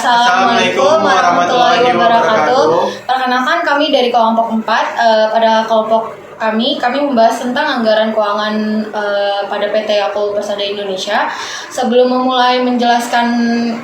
Assalamualaikum warahmatullahi wabarakatuh. Perkenalkan kami dari kelompok 4. Pada kelompok kami membahas tentang anggaran keuangan pada PT Yakult Persada Indonesia. Sebelum memulai menjelaskan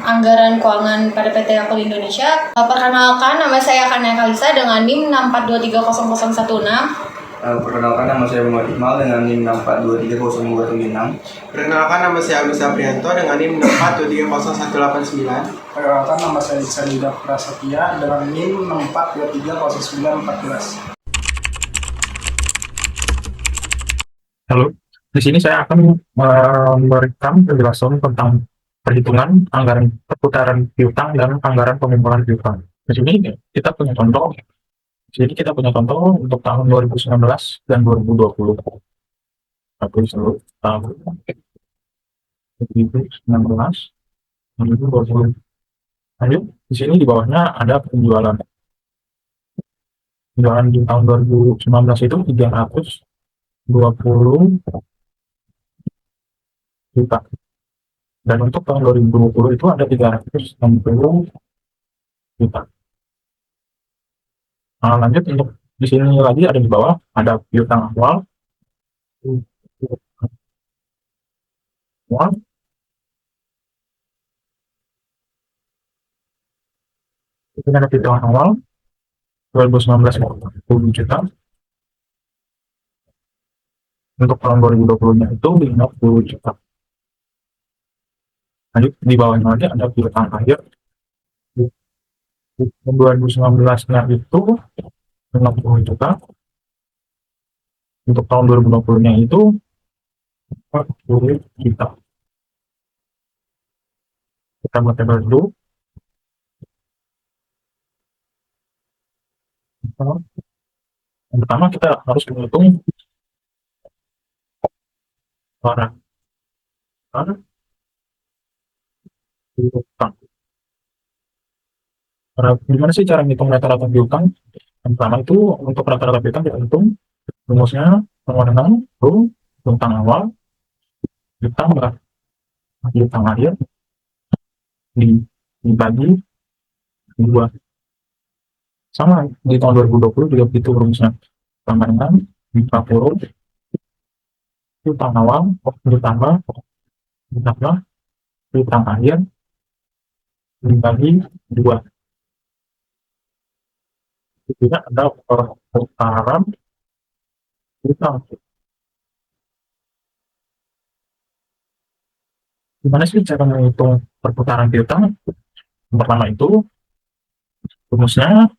anggaran keuangan pada PT Yakult Indonesia, perkenalkan nama saya Kania Kalisa dengan NIM 642300016. Perkenalkan nama saya Muhammad Iqmal dengan NIM 642300276. Perkenalkan nama saya Agus Aprianto dengan NIM 642300189. Perkenalkan nama saya Iksan Prasetya dengan NIM 642300914. Halo, di sini saya akan memberikan penjelasan tentang perhitungan anggaran perputaran piutang dan anggaran pengumpulan piutang. Di sini kita punya contoh. Jadi kita punya contoh untuk tahun 2019 dan 2020. Tapi seluruh tahun 2019 2020. Lanjut, di sini di bawahnya ada penjualan. Penjualan di tahun 2019 itu 320 juta. Dan untuk tahun 2020 itu ada 360 juta. Nah, lanjut untuk di sini lagi ada di bawah ada piutang awal. Itu ada piutang awal 2019 10 juta. Untuk tahun 2020-nya itu 50 juta. Lanjut di bawahnya lagi ada piutang akhir. Di 2019-nya itu 50 juta. Untuk tahun 2020-nya itu 40 juta. Kita buat tabel dulu. Yang pertama kita harus menghitung barang piutang. Gimana sih cara menghitung rata-rata piutang? Yang pertama itu untuk rata-rata piutang kita hitung rumusnya pengurangan piutang awal ditambah piutang akhir dibagi 2. Sama di tahun 2020 juga begitu rumusnya, pengurangan 40 piutang awal ditambah piutang akhir dibagi 2. Tidak ada perputaran piutang. Gimana sih cara menghitung perputaran piutang? Yang pertama itu rumusnya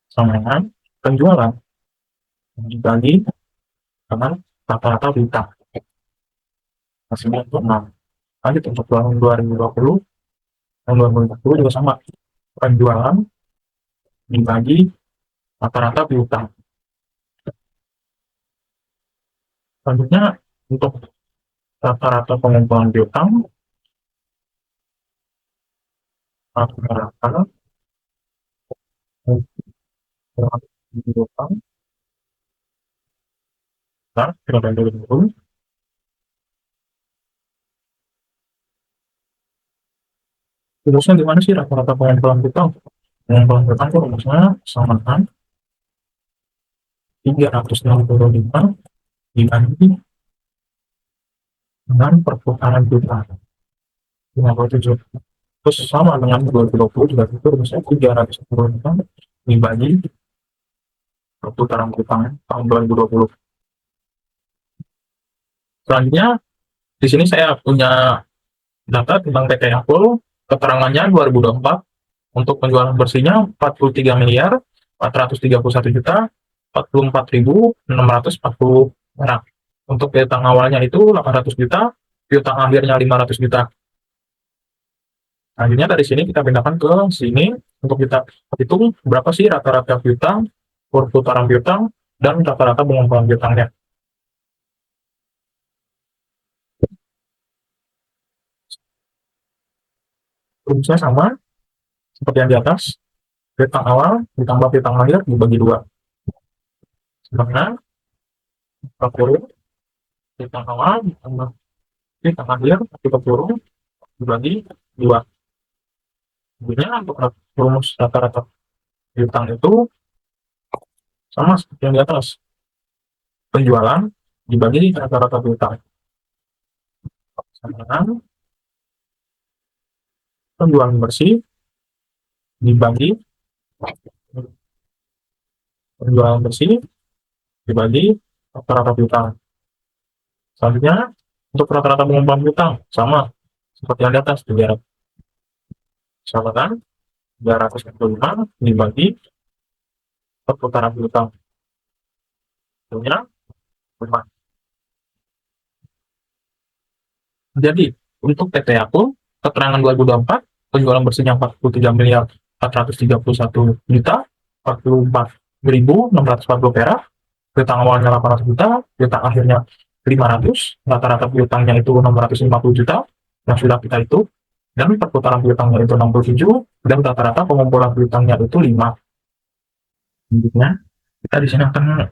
sama dengan penjualan dibagi dengan rata-rata piutang, hasilnya itu 6. Lanjut untuk tahun 2020 juga sama, penjualan dibagi rata-rata piutang. Selanjutnya untuk rata-rata pengumpulan piutang, rata-rata piutang dan periode 2020 rumusnya gimana sih rata-rata pengumpulan piutang? Pengumpulan piutang itu rumusnya sama dengan 365 dibagi dengan perputaran piutang 57. Terus sama dengan 2020 juga itu rumusnya 365 dibagi perputaran piutang tahun 2020. Selanjutnya di sini saya punya data tentang PT Yakult. Keterangannya 2024 untuk penjualan bersihnya 43 miliar 431 juta 44.640 perak. Untuk piutang awalnya itu 800 juta, piutang akhirnya 500 juta. Selanjutnya dari sini kita pindahkan ke sini untuk kita hitung berapa sih rata-rata piutang, perputaran piutang, dan rata-rata pengumpulan piutangnya. Rumusnya sama seperti yang di atas, piutang awal ditambah piutang akhir dibagi 2. Sebenarnya 40 piutang awal ditambah piutang akhir 30 dibagi 2. Jadinya untuk rumus rata-rata piutang itu sama seperti yang di atas. Penjualan dibagi rata-rata piutang. Sama dengan penjualan bersih dibagi penjualan bersih dibagi rata-rata piutang. Selanjutnya, untuk rata-rata pengumpulan piutang sama seperti yang di atas, sama kan 365 dibagi perputaran piutang. Hasilnya 5. Jadi, untuk PT aku, keterangan 2024, penjualan bersihnya 43 miliar 431 juta, 44.640 perak, piutang awalnya 800 juta, piutang akhirnya 500, rata-rata piutangnya itu 650 juta, yang sudah kita hitung, dan perputaran piutangnya itu 67, dan rata-rata pengumpulan piutangnya itu 5. Selanjutnya, kita di sini akan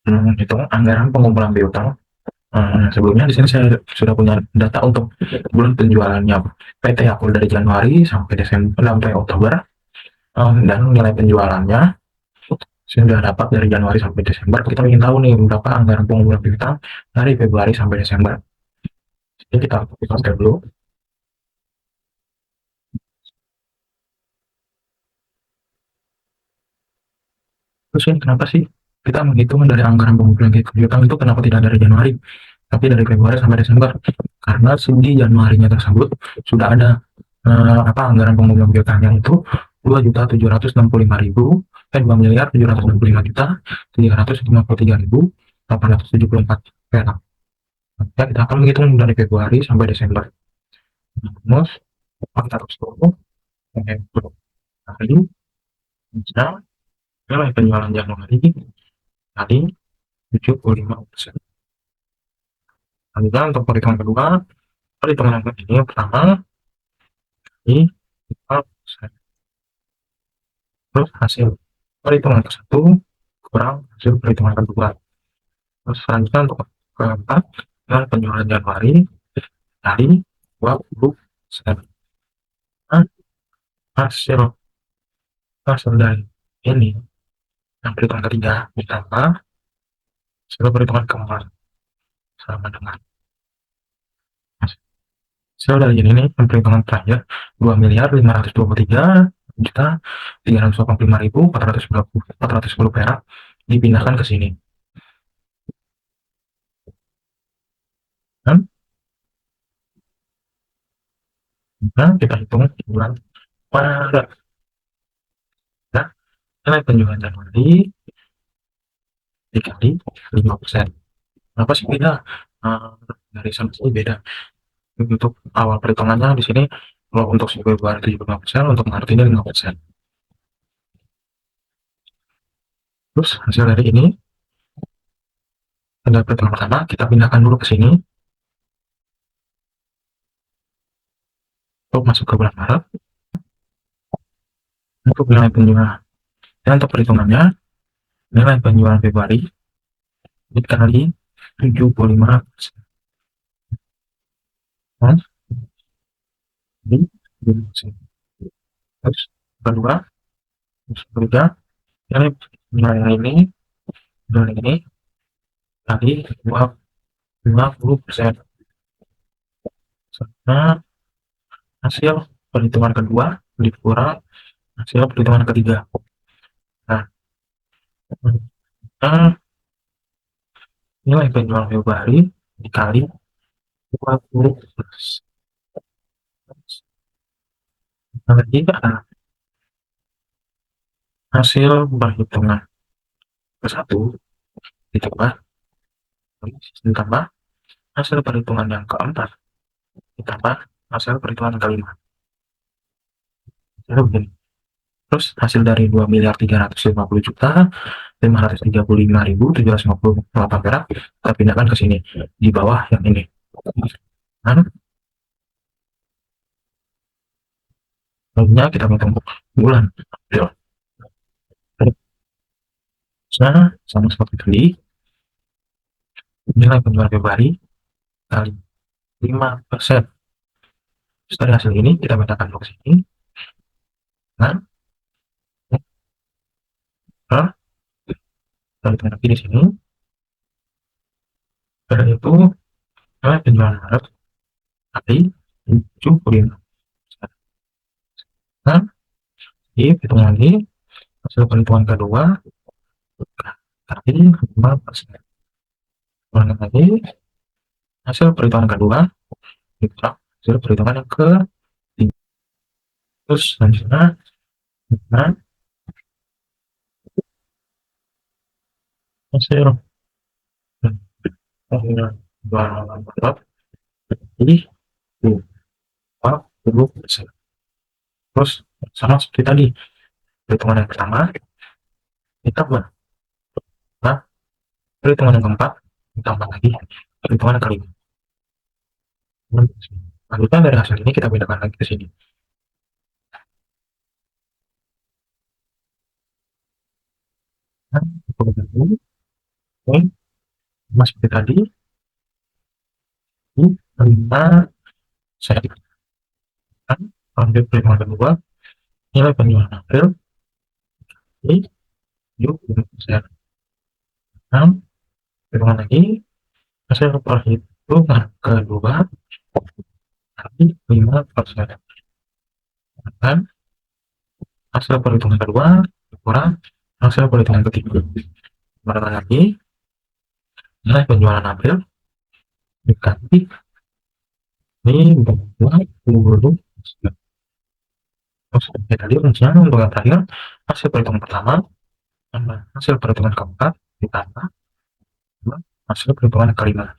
menghitung anggaran pengumpulan piutang. Sebelumnya di sini saya sudah punya data untuk bulan penjualannya PT aku dari Januari sampai Desember sampai Oktober, dan nilai penjualannya sudah dapat dari Januari sampai Desember. Kita ingin tahu nih berapa anggaran pengumpulan piutang dari Februari sampai Desember. Jadi kita share dulu. Terus ini kenapa sih kita menghitung dari anggaran pengumpulan piutang itu kenapa tidak dari Januari, tapi dari Februari sampai Desember? Karena di Januarinya tersebut sudah ada anggaran pengumpulan piutangnya itu 2.765.753.874 perak. Maka kita akan menghitung dari Februari sampai Desember. Terus kita terus dulu. Hari bisa nilai penjualan Januari tadi 75%. Lanjutkan untuk perhitungan kedua. Perhitungan ini pertama ini 5%. Terus hasil perhitungan ke-1 kurang hasil perhitungan kedua. Terus selanjutnya untuk keempat, nilai penjualan Januari tadi 20%. Nah, hasil dari ini yang perhitungan ketiga ditambah hasil perhitungan keempat sama dengan hasil dari ini nih perhitungan terakhir 2.523.385.410 perak dipindahkan ke sini. Nah, kita hitung bulan Maret. Nah, nilai penjualan Januari dikali 5%. Kenapa sih beda? Dari sana sih beda. Untuk awal perhitungannya di sini, kalau untuk si Februari 75%, untuk Maret ini 5%. Terus hasil dari ini, pada perhitungan pertama, kita pindahkan dulu ke sini. Untuk masuk ke bulan Maret. Untuk nilai penjualan. Dan untuk perhitungannya, nilai penjualan Februari dikali 75%. Terus kedua, ketiga, nilai ini tadi 50%. Nah, hasil perhitungan kedua dikurang hasil perhitungan ketiga. Nah, nilai penjualan Februari dikali 20%. Nanti ada hasil perhitungan ke-1 ditambah hasil perhitungan yang keempat ditambah hasil perhitungan kelima. Jadi begini. Terus hasil dari 2.350.535.758 perak kita pindahkan ke sini di bawah yang ini. Lainnya kita menghitung bulan April. Nah, sama seperti tadi, nilai penjualan Februari kali 5%. Terus dari hasil ini kita bacakan box ini. Nah, lalu kita lagi di sini. Pada itu penjualan Maret tapi 75. Nah, hitung lagi hasil perhitungan kedua tapi 5%. Ulangi lagi hasil perhitungan kedua ditolak hasil perhitungan yang ke terus selanjutnya nah, hasil jualan Maret jadi 20%. Terus sama seperti tadi perhitungan yang pertama ditambah, nah perhitungan yang keempat ditambah lagi perhitungan yang kelima. Lanjutnya dari hasil ini kita bedakan lagi ke sini. Nah, ini sama seperti tadi ini 5 saya dikatakan ambil perhitungan kedua nilai penjualan April di 70%. Nah, perhitungan lagi hasil perhitungan kedua tapi 5%. Dan hasil perhitungan kedua kurang hasil perhitungan ketiga. Kembali lagi nilai penjualan April dikali ini 20. Terus tadi rincian untuk yang terakhir hasil perhitungan pertama tambah hasil perhitungan keempat ditambah hasil perhitungan kelima.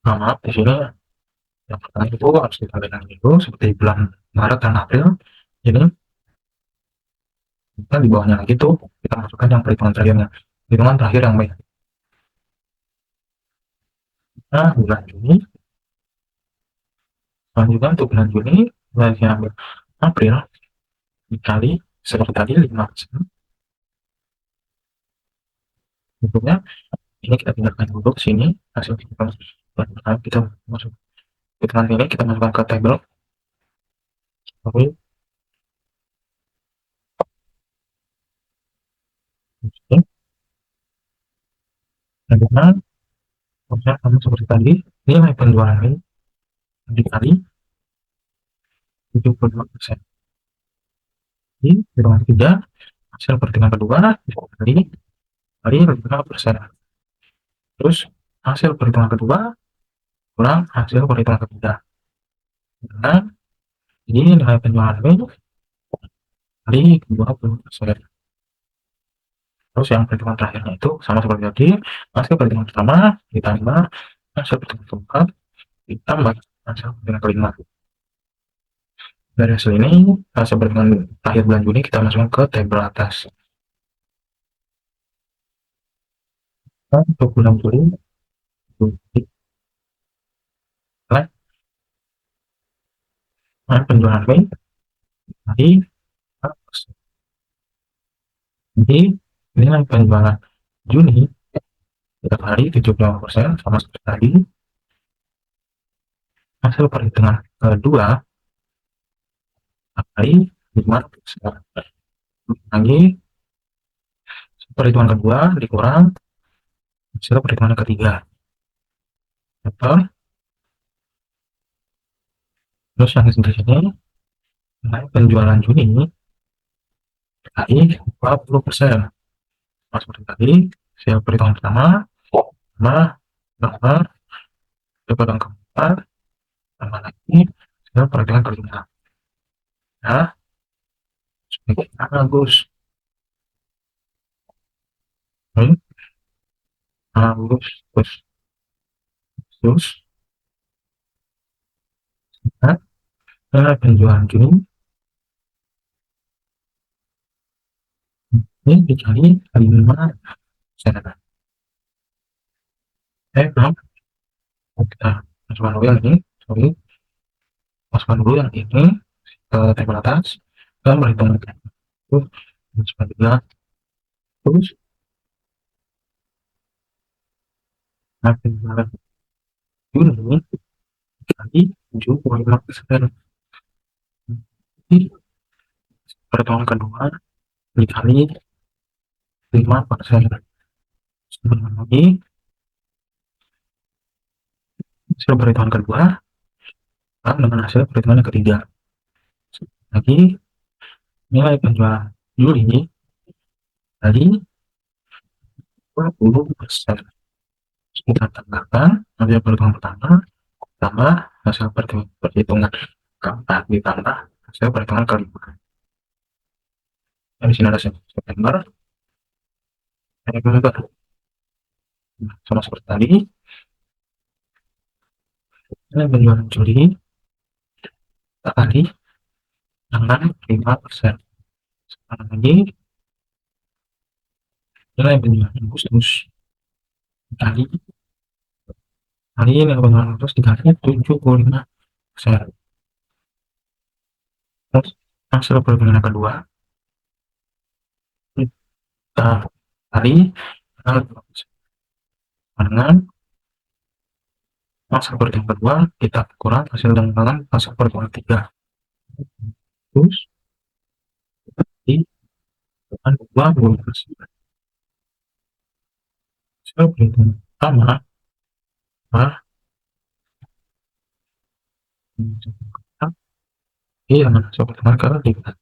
Nah, maaf di sini yang pertama itu harus kita bedakan dulu seperti bulan Maret dan April. Ini kita di bawahnya lagi tuh kita masukkan yang perhitungan terakhirnya, perhitungan terakhir yang baik. Nah, bulan Juni selanjutnya untuk bulan Juni berarti ambil April dikali seperti tadi 5%. Bentuknya ini kita pindahkan dulu ke sini hasil kita masuk hitungan ini kita masukkan ke tabel. Oke. Nah, maksudnya sama seperti tadi nilai penjualan ini dikali 72%. Jadi hitungan ketiga hasil perhitungan kedua dikali 5%. Terus hasil perhitungan kedua kurang hasil perhitungan ketiga. Nah, ini nilai penjualan ini kali 20%. Terus yang perhitungan terakhirnya itu sama seperti tadi, hasil perhitungan pertama ditambah hasil perhitungan keempat ditambah hasil perhitungan kelima. Dari hasil ini, hasil perhitungan akhir bulan Juni kita masukkan ke tabel atas. Nah, untuk bulan Juli, penjualan Mei tadi jadi nilai penjualan Juni setiap hari 75% sama seperti tadi. Hasil perhitungan kedua kali 5%. Lagi perhitungan kedua dikurang hasil perhitungan ketiga. Betul. Terus yang di sini nilai penjualan Juni kali 40%. Nah, seperti tadi hasil perhitungan pertama tambah perhitungan keempat tambah lagi hasil perhitungan kelima. Nah, sebagai Agustus nah, penjualan Juni ini dikali 5%. Belum kita masukkan dulu yang ini, masukkan dulu yang ini ke tabel atas dan perhitungan itu masukkan juga terus penjualan Juni dikali 7,5%. Jadi perhitungan kedua dikali 5%. Sebentar lagi hasil perhitungan kedua sama dengan hasil perhitungan yang ketiga. Lagi nilai penjualan Juli dari 20%. Kita tambahkan hasil perhitungan pertama tambah hasil perhitungan keempat ditambah hasil perhitungan kelima. Di sini ada September, Oktober. Sama seperti tadi, nilai penjualan Juli kali dengan 5%. Sekarang lagi nilai penjualan Agustus kali nilai penjualan Agustus dikali 75%. Terus hasil perhitungan kedua kita kali dengan hasil perhitungan kedua kita kurang hasil dengan hasil perhitungan ketiga. Terus dengan 20%. Hasil perhitungan pertama iya mana hasil perhitungan ketiga.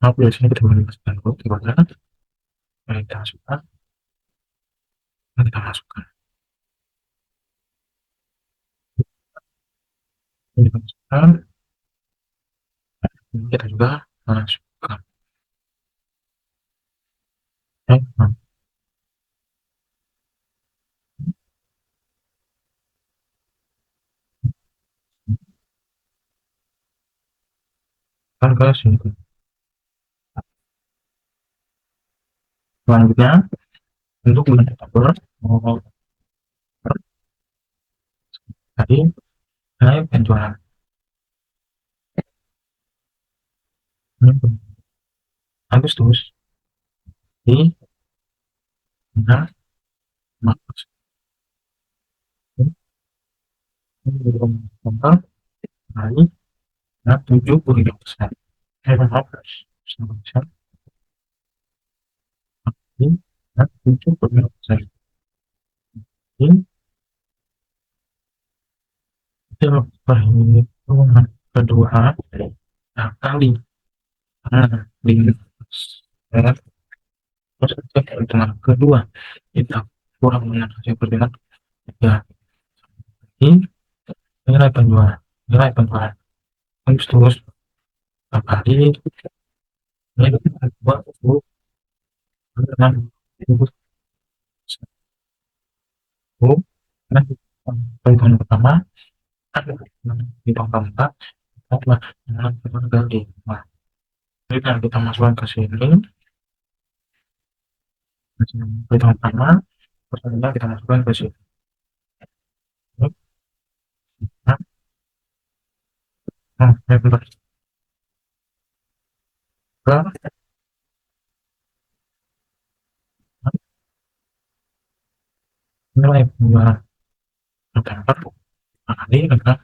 Nah, biasanya kita membahaskan di mana kita masukkan, kita masukkan, kita juga masukkan. Harga sini. Selanjutnya untuk bulan Oktober tadi nilai penjualan Agustus di 6 kali 75%. Ini 75%. Ini perhitungan kedua kali terus perhitungan kedua kita kurang dengan hasil perhitungan ketiga. Ini nilai penjualan Agustus kali nilai kedua dengan 20. Perhitungan pertama hitung keempat tambah dengan perhitungan kelima. Jadi kan kita masukkan ke sini perhitungan pertama pertama kita masukkan ke sini. Bentar. Nilai penjualan September kali dengan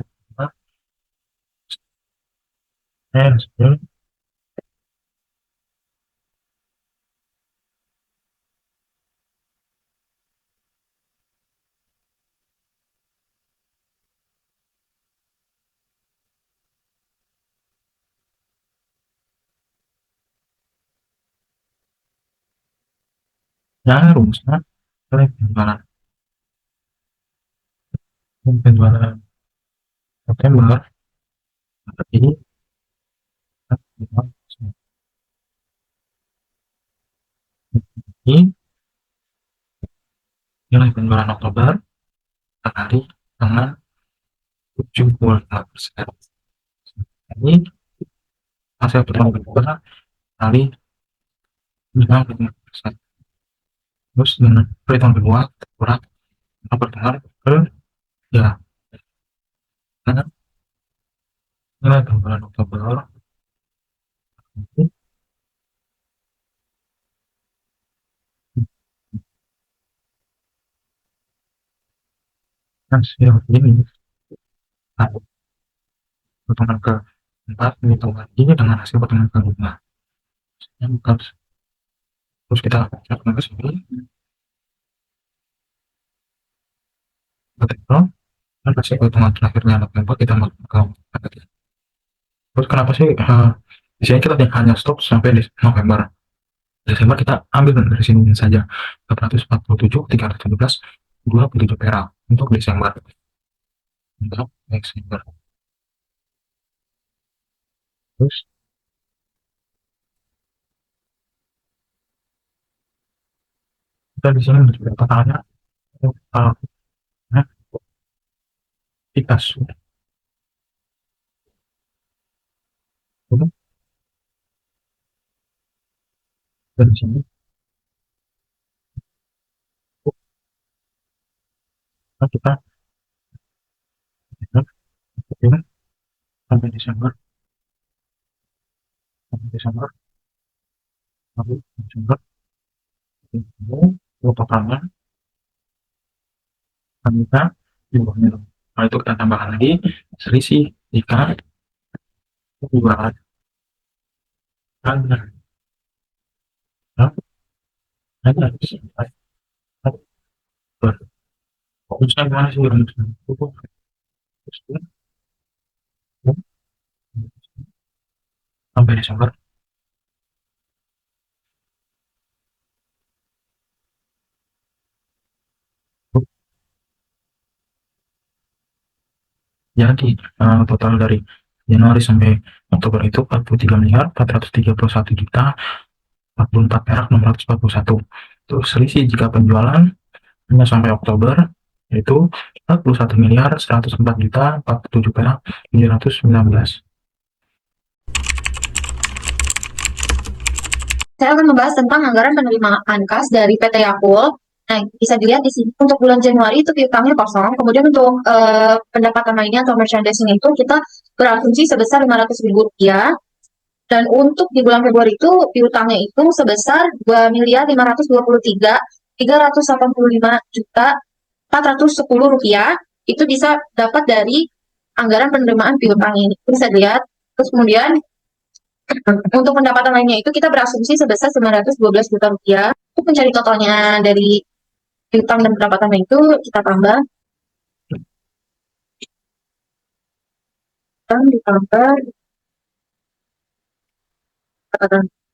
ya rumusnya nilai penjualan September kali ini nilai penjualan Oktober kali dengan 75%. Ini hasil perhitungan kedua kali 5%. Terus dengan perhitungan kedua kurang perhitungan ketiga. Nah, nilai penjualan Oktober hasil ini satu potongan ke 4 ditambah ini dengan hasil potongan ke 5 terus kita lakukan ke sini betul dan hasil potongan terakhirnya November kita masukkan ke terus kenapa sih di sini kita hanya stop sampai di November. Desember kita ambil dari sini saja 447 317 27 perak untuk Desember. Terus kita di sini juga totalnya kita sudah dari sini kita sampai Desember totalnya kita jumlahnya. Nah, itu kita tambahkan lagi selisih jika ada fokusnya gimana sih sampai Desember. Jadi total dari Januari sampai Oktober itu 43 miliar 431 juta 44 perak 641. Terus selisih jika penjualan hanya sampai Oktober yaitu 41 miliar 104 juta 47 perak 719. Saya akan membahas tentang anggaran penerimaan kas dari PT Yakult. Nah, bisa dilihat di sini untuk bulan Januari itu piutangnya kosong. Kemudian untuk pendapatan lainnya atau merchandising itu kita berasumsi sebesar Rp500.000. Dan untuk di bulan Februari itu piutangnya itu sebesar Rp2.385.410. Itu bisa dapat dari anggaran penerimaan piutang ini. Bisa dilihat. Terus kemudian untuk pendapatan lainnya itu kita berasumsi sebesar Rp912 juta. Untuk mencari totalnya dari piutang dan pendapatan itu kita tambah. Dan ditambah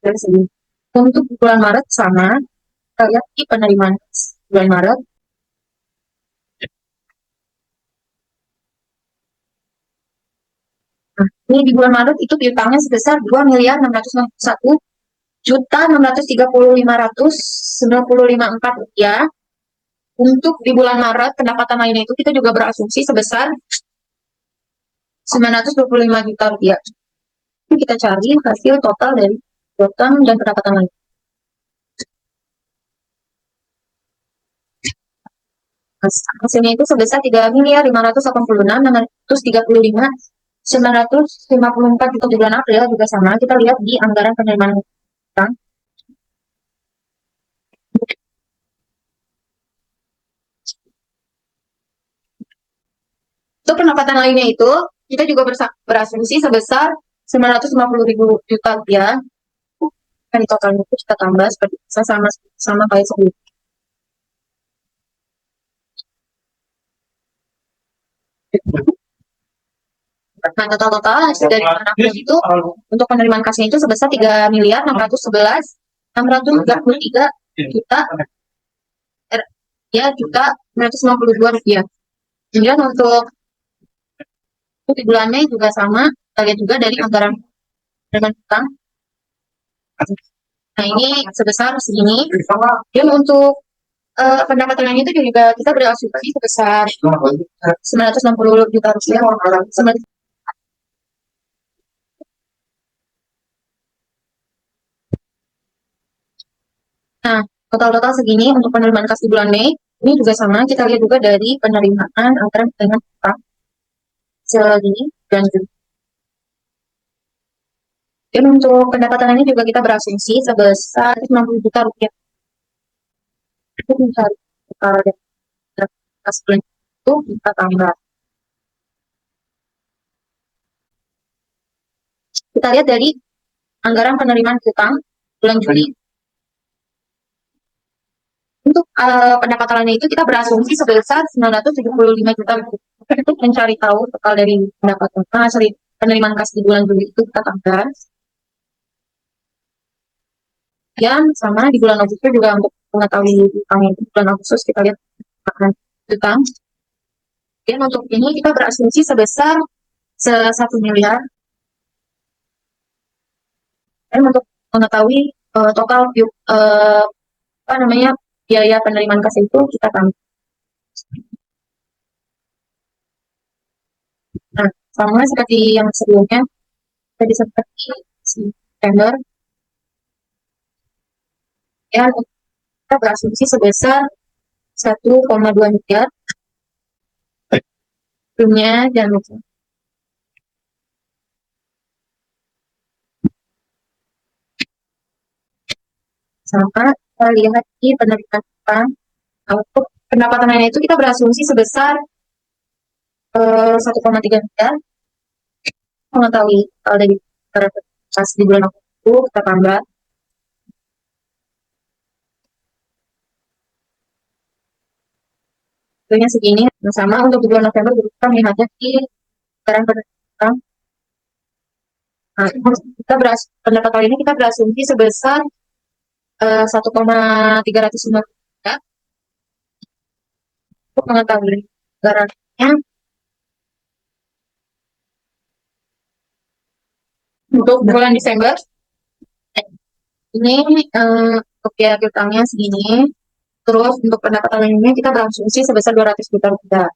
dari sini. Untuk bulan Maret sama, kita lihat di penerimaan bulan Maret. Nah, ini di bulan Maret itu piutangnya sebesar Rp2.691.635.400. Untuk di bulan Maret pendapatan lainnya itu kita juga berasumsi sebesar Rp925 juta. Kita cari hasil total dari piutang dan pendapatan lain. Hasilnya itu sebesar Rp3.586.935.954 juta. Di bulan April juga sama, kita lihat di anggaran penerimaan utang. Untuk pendapatan lainnya itu kita juga berasumsi sebesar Rp950.000 juta. Dan totalnya itu kita tambah seperti bisa sama kayak sebelumnya. Nah, total hasil dari bulan April itu untuk penerimaan kasnya itu sebesar Rp3.611.633 juta. Juta Rp952. Kemudian untuk di bulannya juga sama, kita lihat juga dari anggaran dengan utang. Nah, ini sebesar segini. Dan untuk pendapatan lainnya itu juga kita berasumsi sebesar Rp960 juta. Nah, total segini untuk penerimaan kas di bulan Mei. Ini juga sama, kita lihat juga dari penerimaan anggaran dengan utang segini dan juga. Dan untuk pendapatan ini juga kita berasumsi sebesar Rp60 juta. Itu mencari kas bulan. itu kita tambah. Kita lihat dari anggaran penerimaan utang bulan Juli. Untuk pendapatan lainnya itu kita berasumsi sebesar 975 juta rupiah. Untuk mencari tahu total dari pendapatan penerimaan kas di bulan Juli itu kita tambah. Dan sama di bulan Agustus juga untuk mengetahui utang itu bulan Agustus kita lihat utang. Dan untuk ini kita berasumsi sebesar 1 miliar. Dan untuk mengetahui total biaya penerimaan kas itu kita tambah. Nah, sama seperti yang sebelumnya, tadi seperti September, ya kita berasumsi sebesar 1,2 miliar. Sebelumnya jangan lupa. Sama kita lihat di penerimaan utang. Untuk pendapatan lainnya itu kita berasumsi sebesar 1,3 miliar. Mengetahui dari kas di bulan Oktober kita tambah. Tentunya segini. Sama untuk di bulan November kita melihatnya di anggaran penerimaan. Nah, pendapatan ini kita berasumsi sebesar 1,305 juta. Untuk mengetahui anggarannya, untuk bulan Desember ini untuk biaya utangnya segini. Terus untuk pendapatan lainnya kita berasumsi sebesar 200 juta rupiah.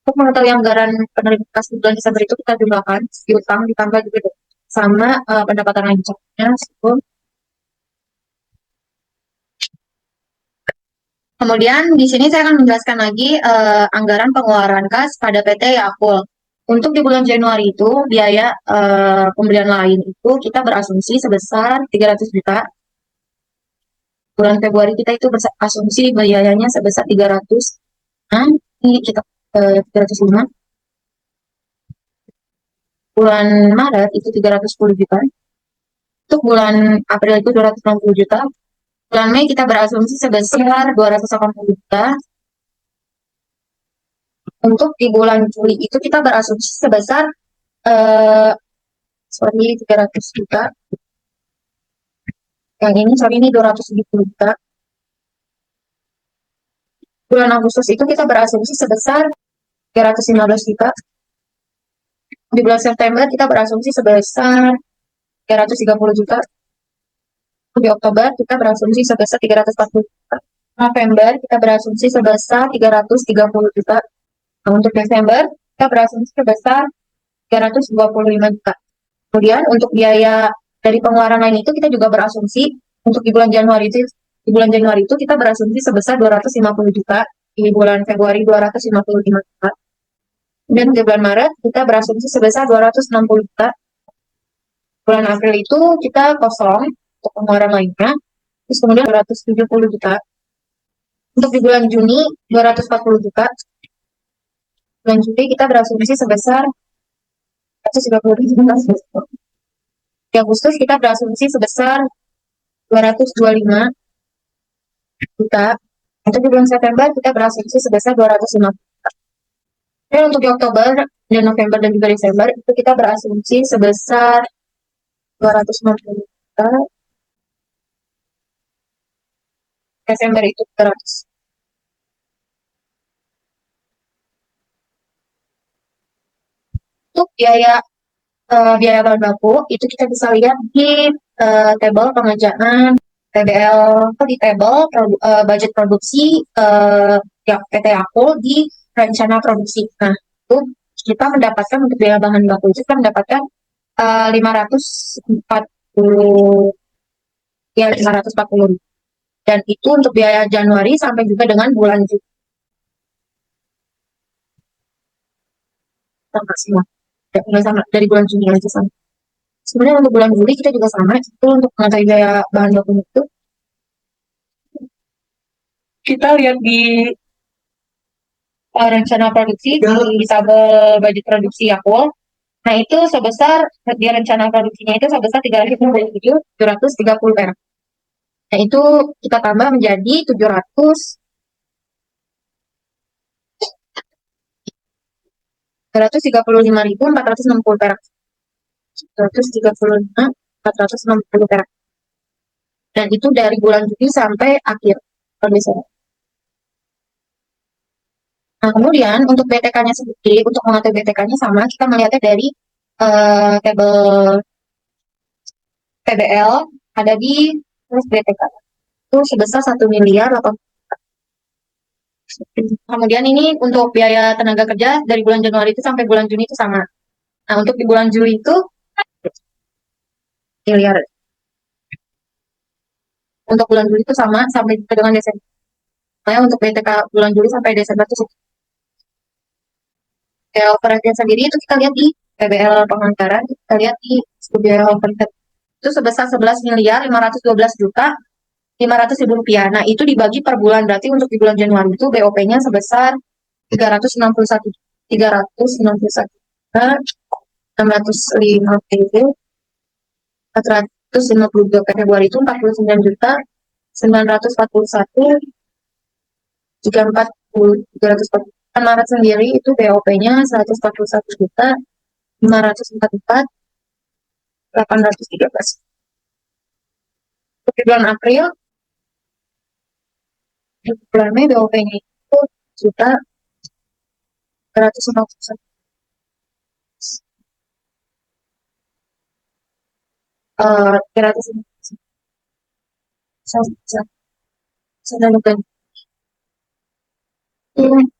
Untuk mengetahui anggaran penerimaan kas di bulan Desember itu kita jumlahkan piutang ditambah juga sama pendapatan lainnya. Kemudian di sini saya akan menjelaskan lagi anggaran pengeluaran kas pada PT Yakult. Untuk di bulan Januari itu biaya pembelian lain itu kita berasumsi sebesar 300 juta. Bulan Februari kita itu berasumsi biayanya sebesar 300. Nah, ini kita 305. Bulan Maret itu 310 juta. Untuk bulan April itu 260 juta. Bulan Mei kita berasumsi sebesar 280 juta. Untuk di bulan Juli itu kita berasumsi sebesar 300 juta. Yang ini 270 juta. Bulan Agustus itu kita berasumsi sebesar 315 juta. Di bulan September kita berasumsi sebesar 330 juta. Di Oktober kita berasumsi sebesar 340 juta. November kita berasumsi sebesar 330 juta. Nah, untuk Desember kita berasumsi sebesar 325 juta. Kemudian untuk biaya dari pengeluaran lain itu kita juga berasumsi untuk di bulan Januari itu kita berasumsi sebesar 250 juta, di bulan Februari 255 juta. Dan di bulan Maret kita berasumsi sebesar 260 juta. Bulan April itu kita kosong untuk pengeluaran lainnya. Terus kemudian 270 juta. Untuk di bulan Juni 240 juta. Bulan Juli kita berasumsi sebesar 130 juta. Di Agustus kita berasumsi sebesar 225 juta. Untuk di bulan September kita berasumsi sebesar 250 juta. Dan untuk di Oktober dan November dan juga Desember itu kita berasumsi sebesar 260 juta. Desember itu 300. Untuk biaya bahan baku itu kita bisa lihat di tabel pengajaan TBL, di tabel budget produksi PT Yakult di rencana produksi. Nah, itu kita mendapatkan untuk biaya bahan baku itu kita mendapatkan 540. Dan itu untuk biaya Januari sampai juga dengan bulan Juli. Sama. Sama dari bulan Juni aja sama. Sebenarnya untuk bulan Juli kita juga sama, itu untuk mengetahui biaya bahan baku itu. Kita lihat di rencana produksi di tabel budget produksi Yakult. Nah, itu sebesar di rencana produksinya itu sebesar 337.730 perak. Nah, itu kita tambah menjadi 735.460 perak. 735.460 perak. Dan itu dari bulan Juli sampai akhir Desember. Nah, kemudian untuk BTK-nya sendiri, untuk mengatur BTK-nya sama, kita melihatnya dari tabel PBL ada di terus BTK itu sebesar 1 miliar 8. Kemudian ini untuk biaya tenaga kerja dari bulan Januari itu sampai bulan Juni itu sama. Nah, untuk di bulan Juli itu miliar. Untuk bulan Juli itu sama sampai dengan Desember. Nah, untuk BTK bulan Juli sampai Desember itu biaya overhead sendiri itu kita lihat di PBL penganggaran, kita lihat di biaya overhead itu sebesar 11.512.500.000 rupiah. Nah, itu dibagi per bulan, berarti untuk di bulan Januari itu BOP-nya sebesar 361.650.452, Februari itu 49.941.340. Maret sendiri itu BOP-nya 141.544.813. Untuk di bulan April, di bulan Mei BOP-nya itu juta 351. Uh, 351. Saya lupa. Hmm.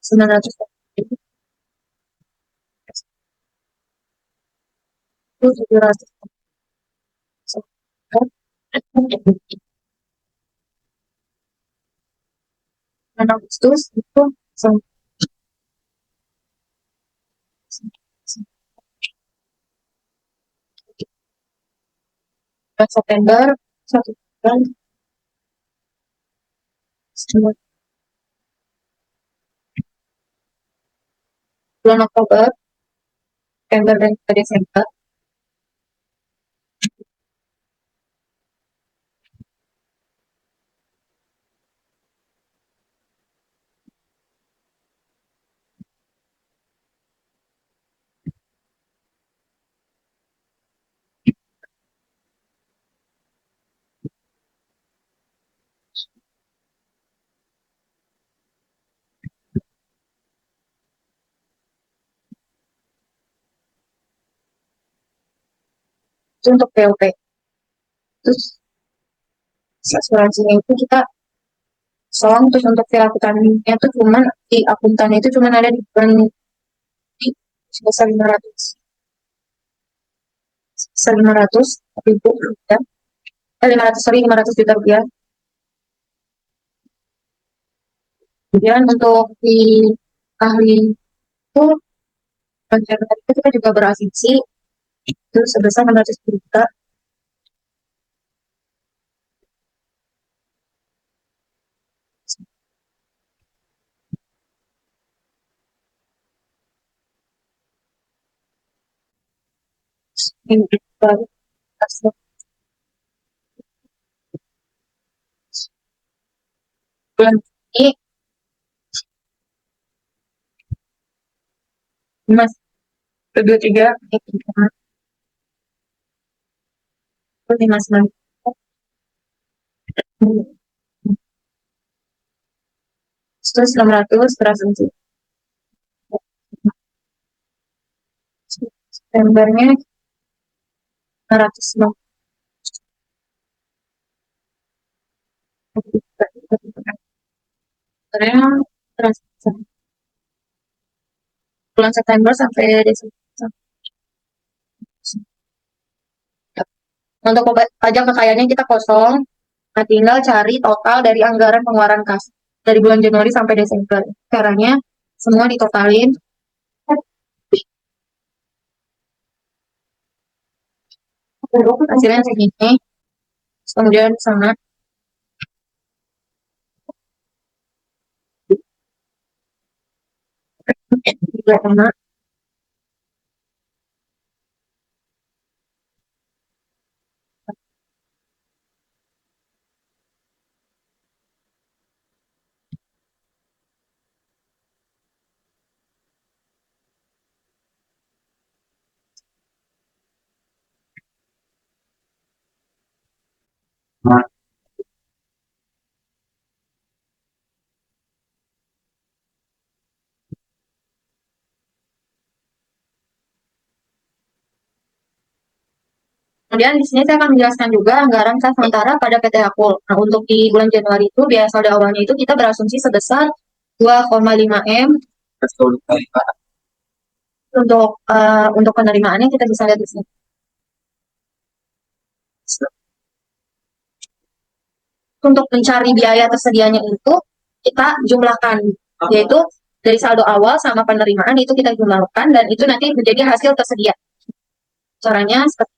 Sembilan ratus itu 700. Agustus itu September 1 bulan. Bulan Oktober, November dan Desember. Itu untuk POP. Terus asuransinya itu kita soal terus untuk fee akuntannya itu cuman di akuntannya itu cuman ada di bulan di sebesar 500.000 rupiah. 500 juta rupiah. Kemudian untuk di ahli itu rencana itu kita juga berasumsi itu sebesar 600 juta. Ini baru bulan ini Mas kedua tiga ini Mas terus 600 berasumsi Septembernya 600 bulan September sampai Desember. Untuk pajak kekayaannya kita kosong. Nah, tinggal cari total dari anggaran pengeluaran kas dari bulan Januari sampai Desember. Caranya semua ditotalin. Hasilnya segini. Terus kemudian sama juga sama. Kemudian di sini saya akan menjelaskan juga anggaran kas sementara pada PT Akul. Nah, untuk di bulan Januari itu biaya saldo awalnya itu kita berasumsi sebesar 2,5 M. Untuk penerimaannya kita bisa lihat di sini. Untuk mencari biaya tersedianya itu kita jumlahkan, yaitu dari saldo awal sama penerimaan itu kita jumlahkan dan itu nanti menjadi hasil tersedia. Caranya seperti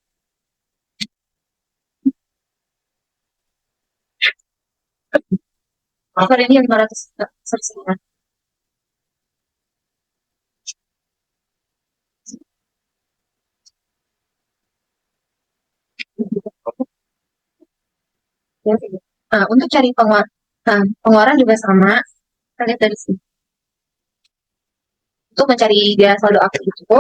ini 500 tersedia. Nah, untuk cari pengeluaran juga sama. Kita lihat dari sini. Untuk mencari biaya saldo aktif itu,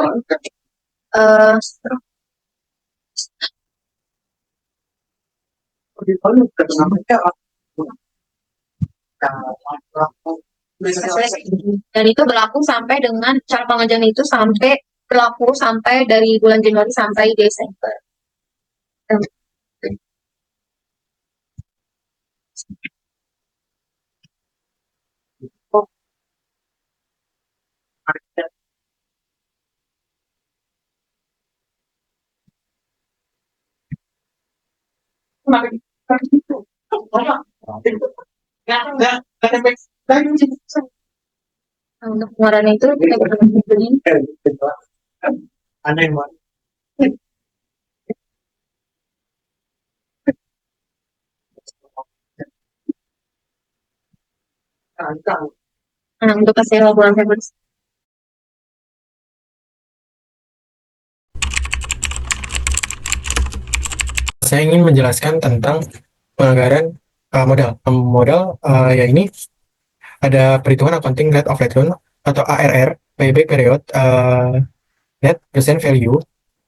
dan itu berlaku sampai dengan cara pengajian itu berlaku sampai dari bulan Januari sampai Desember. Nah, untuk pengeluaran itu kita bisa beli. Nah, untuk hasil bulan Februari. Saya ingin menjelaskan tentang penganggaran modal. Modal ya ini ada perhitungan accounting rate of return atau ARR, payback period, net present value,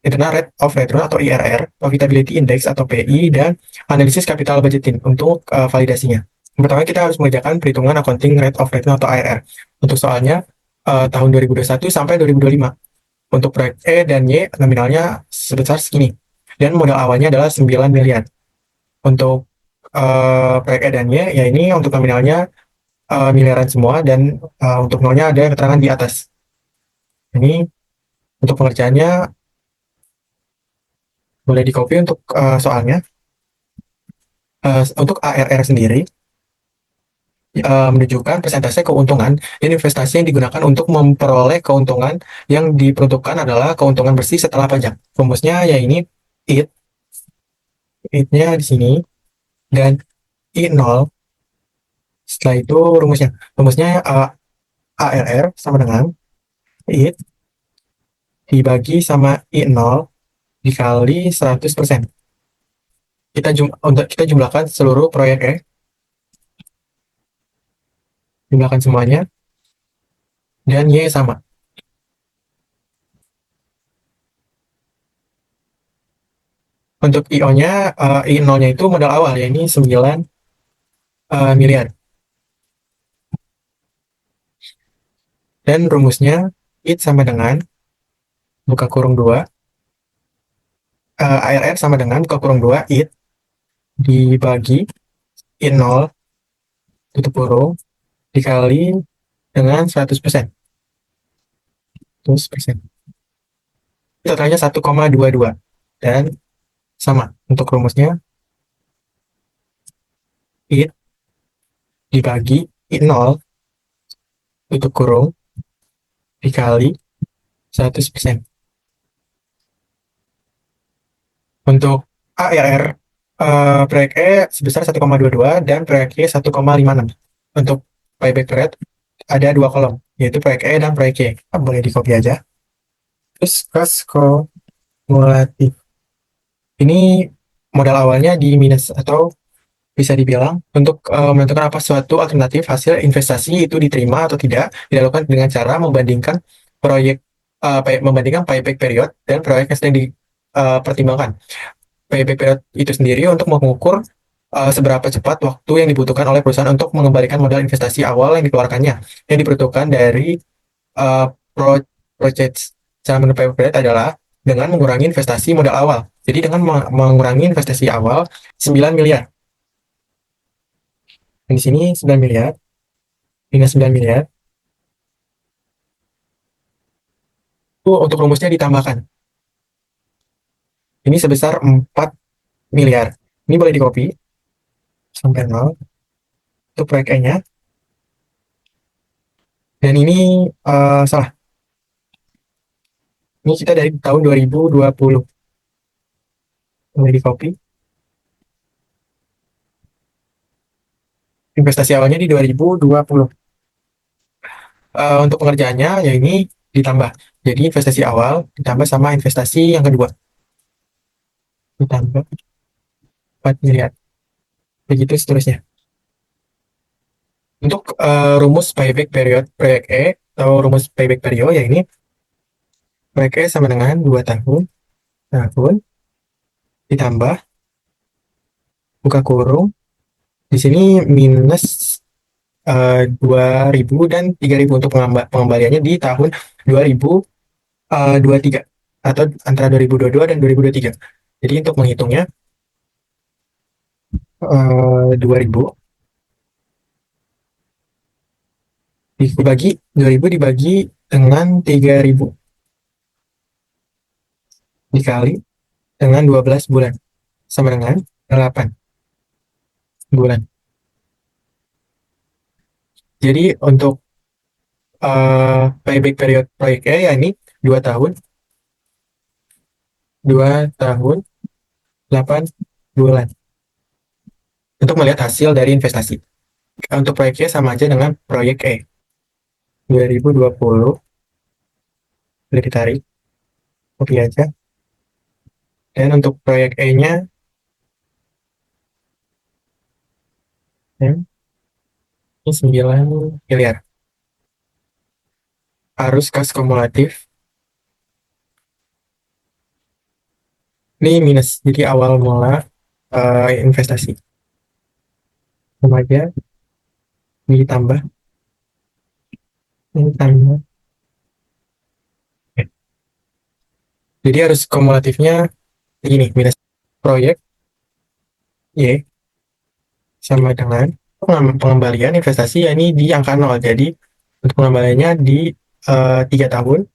internal rate of return atau IRR, profitability index atau PI, dan analisis capital budgeting untuk validasinya. Pertama kita harus mengerjakan perhitungan accounting rate of return atau ARR. Untuk soalnya tahun 2021 sampai 2025. Untuk proyek E dan Y nominalnya sebesar segini. Dan modal awalnya adalah 9 miliar. Untuk proyek E dan Y, ya ini untuk nominalnya miliaran semua, dan untuk nolnya ada keterangan di atas. Ini untuk pengerjaannya boleh di copy untuk soalnya. Untuk ARR sendiri menunjukkan persentase keuntungan dan investasi yang digunakan untuk memperoleh keuntungan yang diperuntukkan adalah keuntungan bersih setelah pajak. Rumusnya ya ini IT-nya di sini, dan I0. Setelah itu rumusnya ARR sama dengan IT dibagi sama I0 dikali 100%. Kita jumlahkan seluruh proyek E. Jumlahkan semuanya, dan Y sama. Untuk I0-nya, I0-nya itu modal awal, ya ini 9 miliar. Dan rumusnya IT sama dengan buka kurung 2, ARR sama dengan buka kurung 2 IT dibagi I0 tutup kurung dikali dengan 100%. Totalnya 1,22, dan sama untuk rumusnya IT dibagi I0 tutup kurung dikali 100%. Untuk ARR, proyek E sebesar 1,22 dan proyek Y 1,56. Untuk payback period ada dua kolom, yaitu proyek E dan proyek Y. Boleh di copy aja. Terus kas kumulatif. Ini modal awalnya di minus, atau bisa dibilang untuk menentukan apa suatu alternatif hasil investasi itu diterima atau tidak dilakukan dengan cara membandingkan proyek membandingkan payback period dan proyek yang sedang dipertimbangkan. Payback period itu sendiri untuk mengukur seberapa cepat waktu yang dibutuhkan oleh perusahaan untuk mengembalikan modal investasi awal yang dikeluarkannya, yang diperuntukkan dari uh, pro project. Cara menentukan payback period adalah dengan mengurangi investasi modal awal. Jadi dengan mengurangi investasi awal 9 miliar. Dan di sini 9 miliar, minus 9 miliar, itu untuk rumusnya ditambahkan. Ini sebesar 4 miliar. Ini boleh di copy sampai 0 untuk proyek E-nya. Dan ini salah. Ini kita dari tahun 2020. Boleh di copy. Investasi awalnya di 2020. Untuk pengerjaannya ya ini ditambah. Jadi investasi awal ditambah sama investasi yang kedua. Ditambah 4 miliar. Begitu seterusnya. Untuk rumus payback period proyek E atau rumus payback period ya ini proyek E sama dengan 2 tahun ditambah buka kurung di sini minus 2.000 dan 3.000 untuk pengembaliannya di tahun 2023 atau antara 2022 dan 2023. Jadi untuk menghitungnya 2.000 dibagi dengan 3.000 dikali dengan 12 bulan sama dengan 8 bulan. Jadi untuk payback period proyek E ya ini 2 tahun 8 bulan untuk melihat hasil dari investasi. Untuk proyek E sama aja dengan proyek E 2020, boleh ditarik copy aja. Dan untuk proyek E-nya ini 9 miliar. Arus kas kumulatif ini minus, jadi awal mula investasi sama aja ditambah. Jadi harus kumulatifnya begini, minus proyek Y sama dengan pengembalian investasi, ya ini di angka 0. Jadi untuk pengembaliannya di 3 tahun.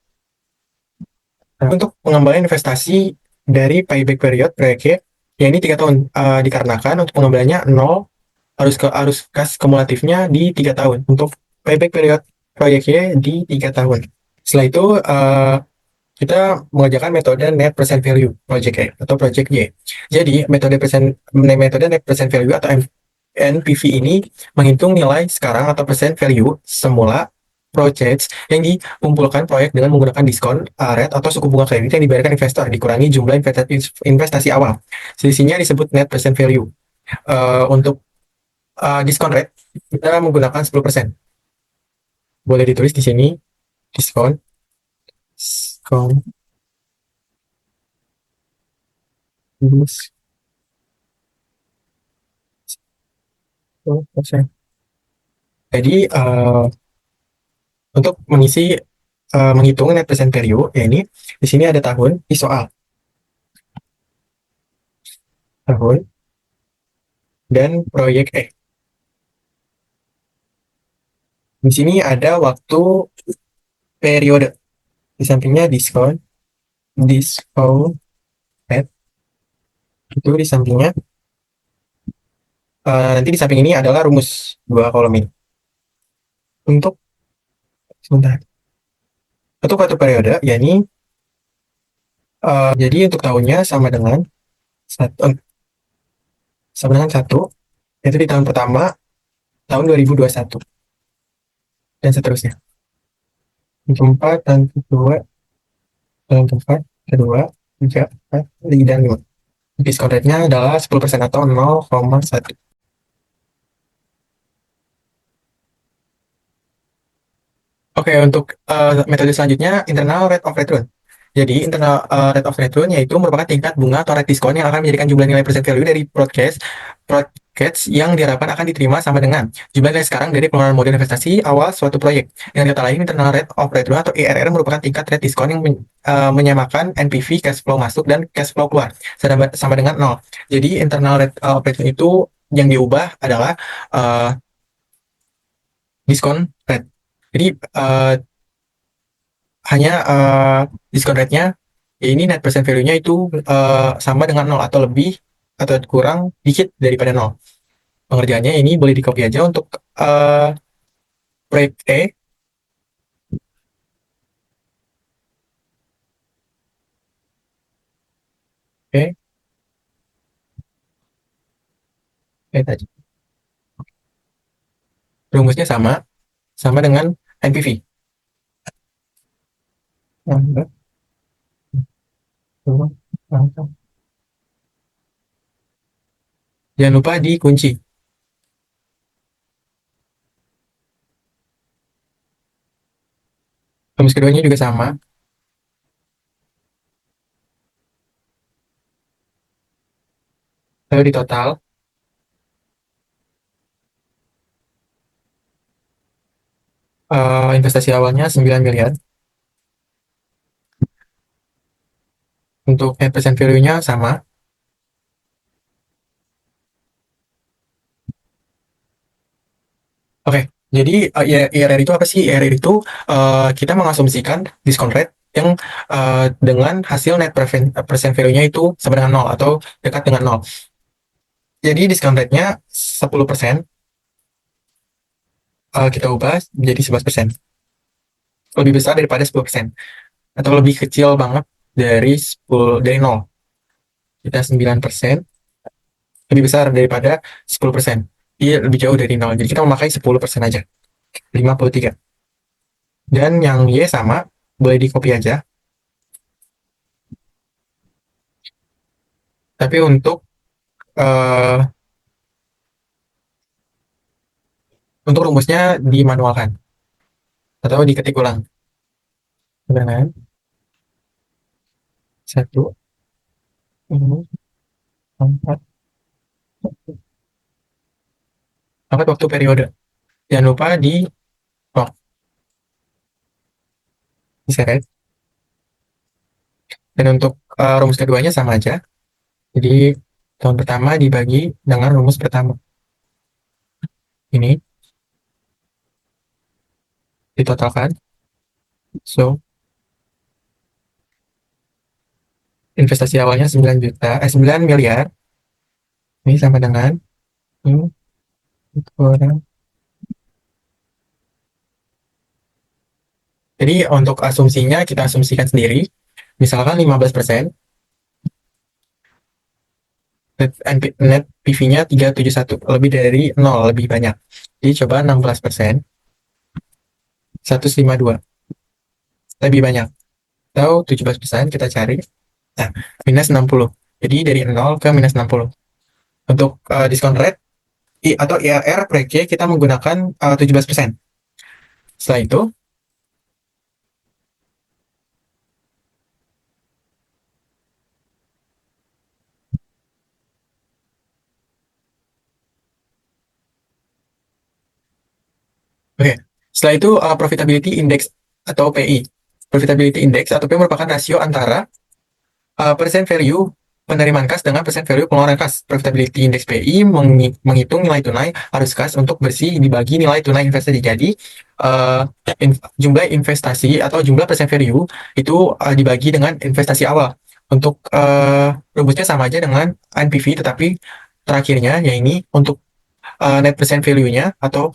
Nah, untuk pengembalian investasi dari payback period proyek Y, ya ini 3 tahun, dikarenakan untuk pengembaliannya 0, arus kas kumulatifnya di 3 tahun. Untuk payback period proyek Y di 3 tahun. Setelah itu kita mengerjakan metode net present value project E atau project Y. Jadi metode net present value atau NPV ini menghitung nilai sekarang atau present value semula projects yang dikumpulkan proyek dengan menggunakan diskon rate atau suku bunga kredit yang dibayarkan investor dikurangi jumlah investasi awal. Selisihnya disebut net present value. Untuk diskon rate kita menggunakan 10%. Boleh ditulis di sini diskon 10%. Jadi untuk menghitung net present value, ya ini di sini ada tahun di soal tahun dan proyek E. Di sini ada waktu periode, di sampingnya diskon rate, itu di sampingnya nanti di samping ini adalah rumus 2 kolom ini. Untuk waktu periode, yakni jadi untuk tahunnya sama dengan sama dengan 1, yaitu di tahun pertama, tahun 2021, dan seterusnya. Untuk 4, tahun kedua, tahun keempat, kedua, 3, 4, dan 5. Diskon rate-nya adalah 10% atau 0,1. Oke, untuk metode selanjutnya, internal rate of return. Jadi, internal rate of return yaitu merupakan tingkat bunga atau rate diskon yang akan menjadikan jumlah nilai present value dari broadcast yang diharapkan akan diterima sama dengan jumlah nilai sekarang dari pengeluaran modal investasi awal suatu proyek. Dengan kata lain, internal rate of return atau IRR merupakan tingkat rate diskon yang menyamakan NPV, cash flow masuk, dan cash flow keluar sama dengan 0. Jadi, internal rate of return itu yang diubah adalah diskon rate. Jadi hanya diskon rate-nya, ya ini net present value-nya itu sama dengan 0 atau lebih atau kurang dikit daripada 0. Pengerjaannya ini boleh di-copy aja untuk proyek E. Oke. Tadi. Rumusnya sama dengan NPV. Jangan lupa dikunci. Rumus keduanya juga sama. Lalu di total, investasi awalnya 9 miliar. Untuk net present value-nya sama. Oke, jadi IRR itu apa sih? IRR itu kita mengasumsikan diskon rate yang dengan hasil net present value-nya itu sama dengan 0 atau dekat dengan 0. Jadi diskon rate-nya 10%, kita ubah menjadi 11%. Lebih besar daripada 10%. Atau lebih kecil banget dari 0. Kita 9%, lebih besar daripada 10%. Dia lebih jauh dari 0. Jadi kita memakai 10% aja. 53. Dan yang Y sama, boleh di-copy aja. Tapi untuk rumusnya dimanualkan atau diketik ulang. Dengan 1, 4, 4 waktu periode. Jangan lupa diseret. Dan untuk rumus keduanya sama aja. Jadi tahun pertama dibagi dengan rumus pertama. Ini ditotalkan. So, investasi awalnya 9 miliar. Ini sama dengan kurang. Jadi untuk asumsinya kita asumsikan sendiri. Misalkan 15%. Net PV-nya 371, lebih dari 0, lebih banyak. Jadi coba 16%. 152. Lebih banyak. Atau 17% kita cari. Nah, minus 60. Jadi dari 0 ke minus 60. Untuk diskon rate atau IRR proyek Y kita menggunakan 17%. Setelah itu, setelah itu profitability index atau PI. Profitability index atau P merupakan rasio antara percent value penerimaan kas dengan percent value pengeluaran kas. Profitability index PI menghitung nilai tunai arus kas untuk bersih dibagi nilai tunai investasi. Jadi jumlah investasi atau jumlah percent value itu dibagi dengan investasi awal. Untuk rumusnya sama aja dengan NPV, tetapi terakhirnya ya ini untuk net present value-nya atau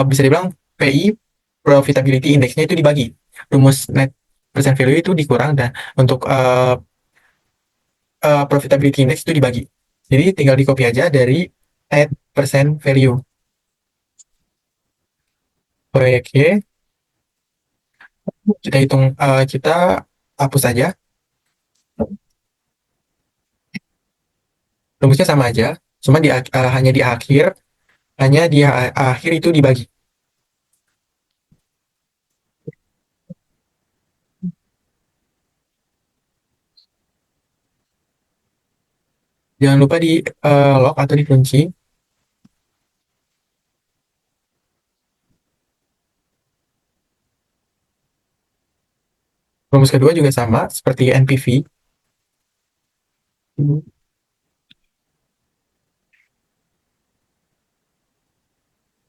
bisa dibilang PI profitability index-nya itu dibagi. Rumus net present value itu dikurang dan untuk profitability index itu dibagi. Jadi tinggal di copy aja dari add percent value. Proyek Y, kita hitung, kita hapus aja. Rumusnya sama aja, cuma hanya di akhir itu dibagi. Jangan lupa di lock atau dikunci. Rumus kedua juga sama seperti NPV.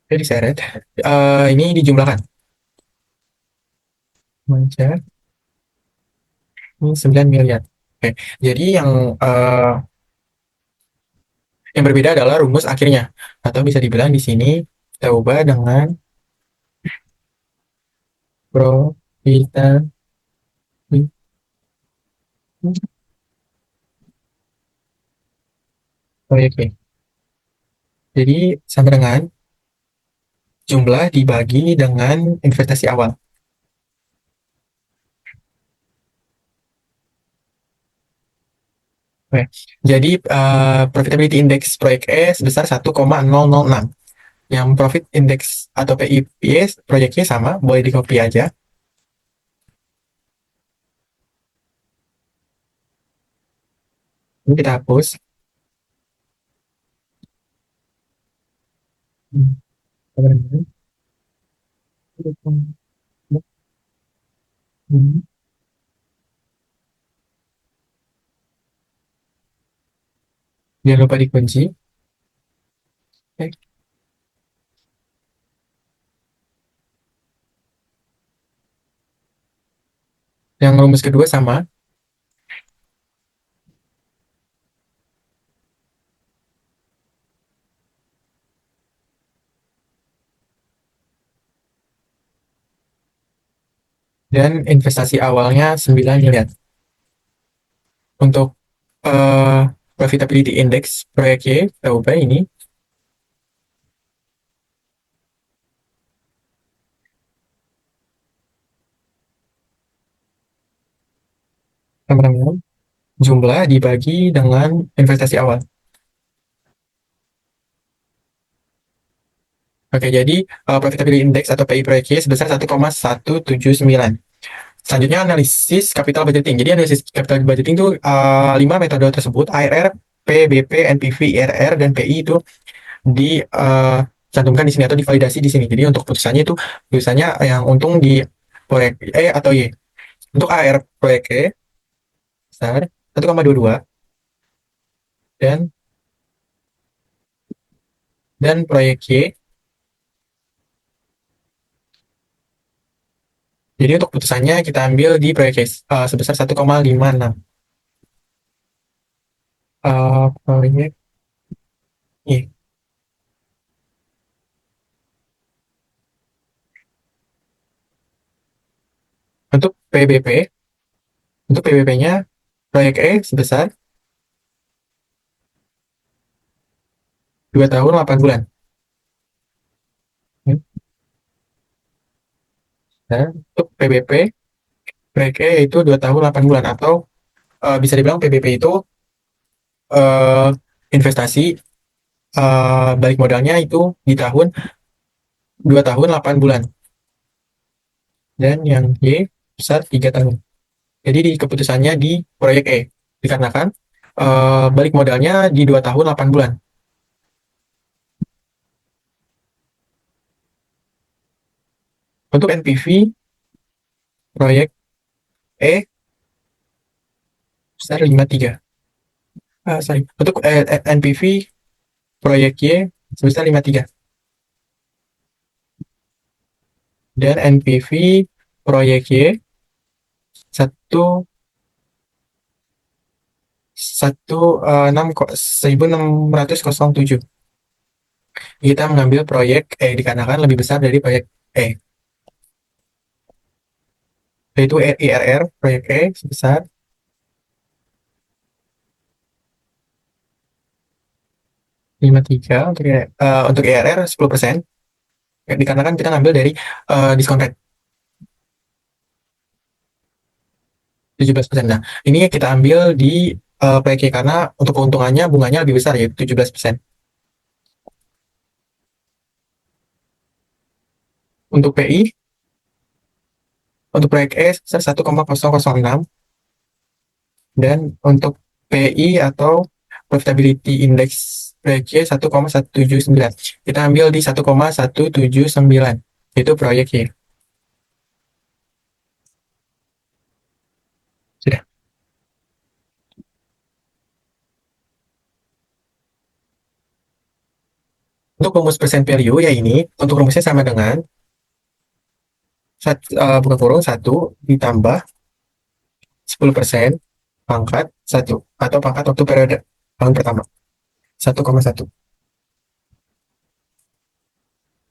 Oke, diseret. Ini dijumlahkan. Mancar. Ini 9 miliar. Oke, jadi yang berbeda adalah rumus akhirnya. Atau bisa dibilang di sini kita ubah dengan profitability. Proyek B. Jadi sama dengan jumlah dibagi dengan investasi awal. Oke. Jadi profitability index proyek E sebesar 1,006. Yang profit index atau PIP proyeknya sama, boleh di copy aja. Ini kita hapus. Jangan lupa dikunci. Oke. Yang rumus kedua sama. Dan investasi awalnya 9 miliar. Untuk profitability index proyek Y, kita ubah ini. Teman-teman, jumlah dibagi dengan investasi awal. Oke, jadi profitability index atau PI proyek Y sebesar 1,179. Selanjutnya analisis capital budgeting. Jadi analisis capital budgeting itu 5 metode tersebut, ARR, PBP, NPV, IRR, dan PI itu dicantumkan di sini atau divalidasi di sini. Jadi untuk putusannya itu putusannya yang untung di proyek E atau Y. Untuk ARR proyek E besar 1,22 dan proyek Y. Jadi untuk putusannya kita ambil di proyek Y sebesar 1,56. Proyek Y. Untuk PBP-nya proyek E sebesar 2 tahun 8 bulan. Nah, untuk PBP proyek E itu 2 tahun 8 bulan atau bisa dibilang PBP itu investasi balik modalnya itu di 2 tahun 8 bulan. Dan yang Y besar 3 tahun. Jadi di keputusannya di proyek E dikarenakan balik modalnya di 2 tahun 8 bulan. Untuk NPV proyek E besar 53. Untuk NPV proyek Y sebesar 53. Dan NPV proyek Y 1607. Kita mengambil proyek E dikarenakan lebih besar dari proyek E. Yaitu IRR proyek E sebesar 53 untuk ERR 10%. Dikarenakan kita ngambil dari diskon rate 17%. Nah, ini kita ambil di PK karena untuk keuntungannya bunganya lebih besar yaitu 17%. Untuk PI, untuk proyek E sebesar 1,006 dan untuk PI atau Profitability Index proyek Y 1,179. Kita ambil di 1,179, itu proyek Y. Sudah. Untuk rumus percent value, ya ini, untuk rumusnya sama dengan bukan kurung 1 ditambah 10% pangkat 1 atau pangkat waktu periode tahun pertama 1,1.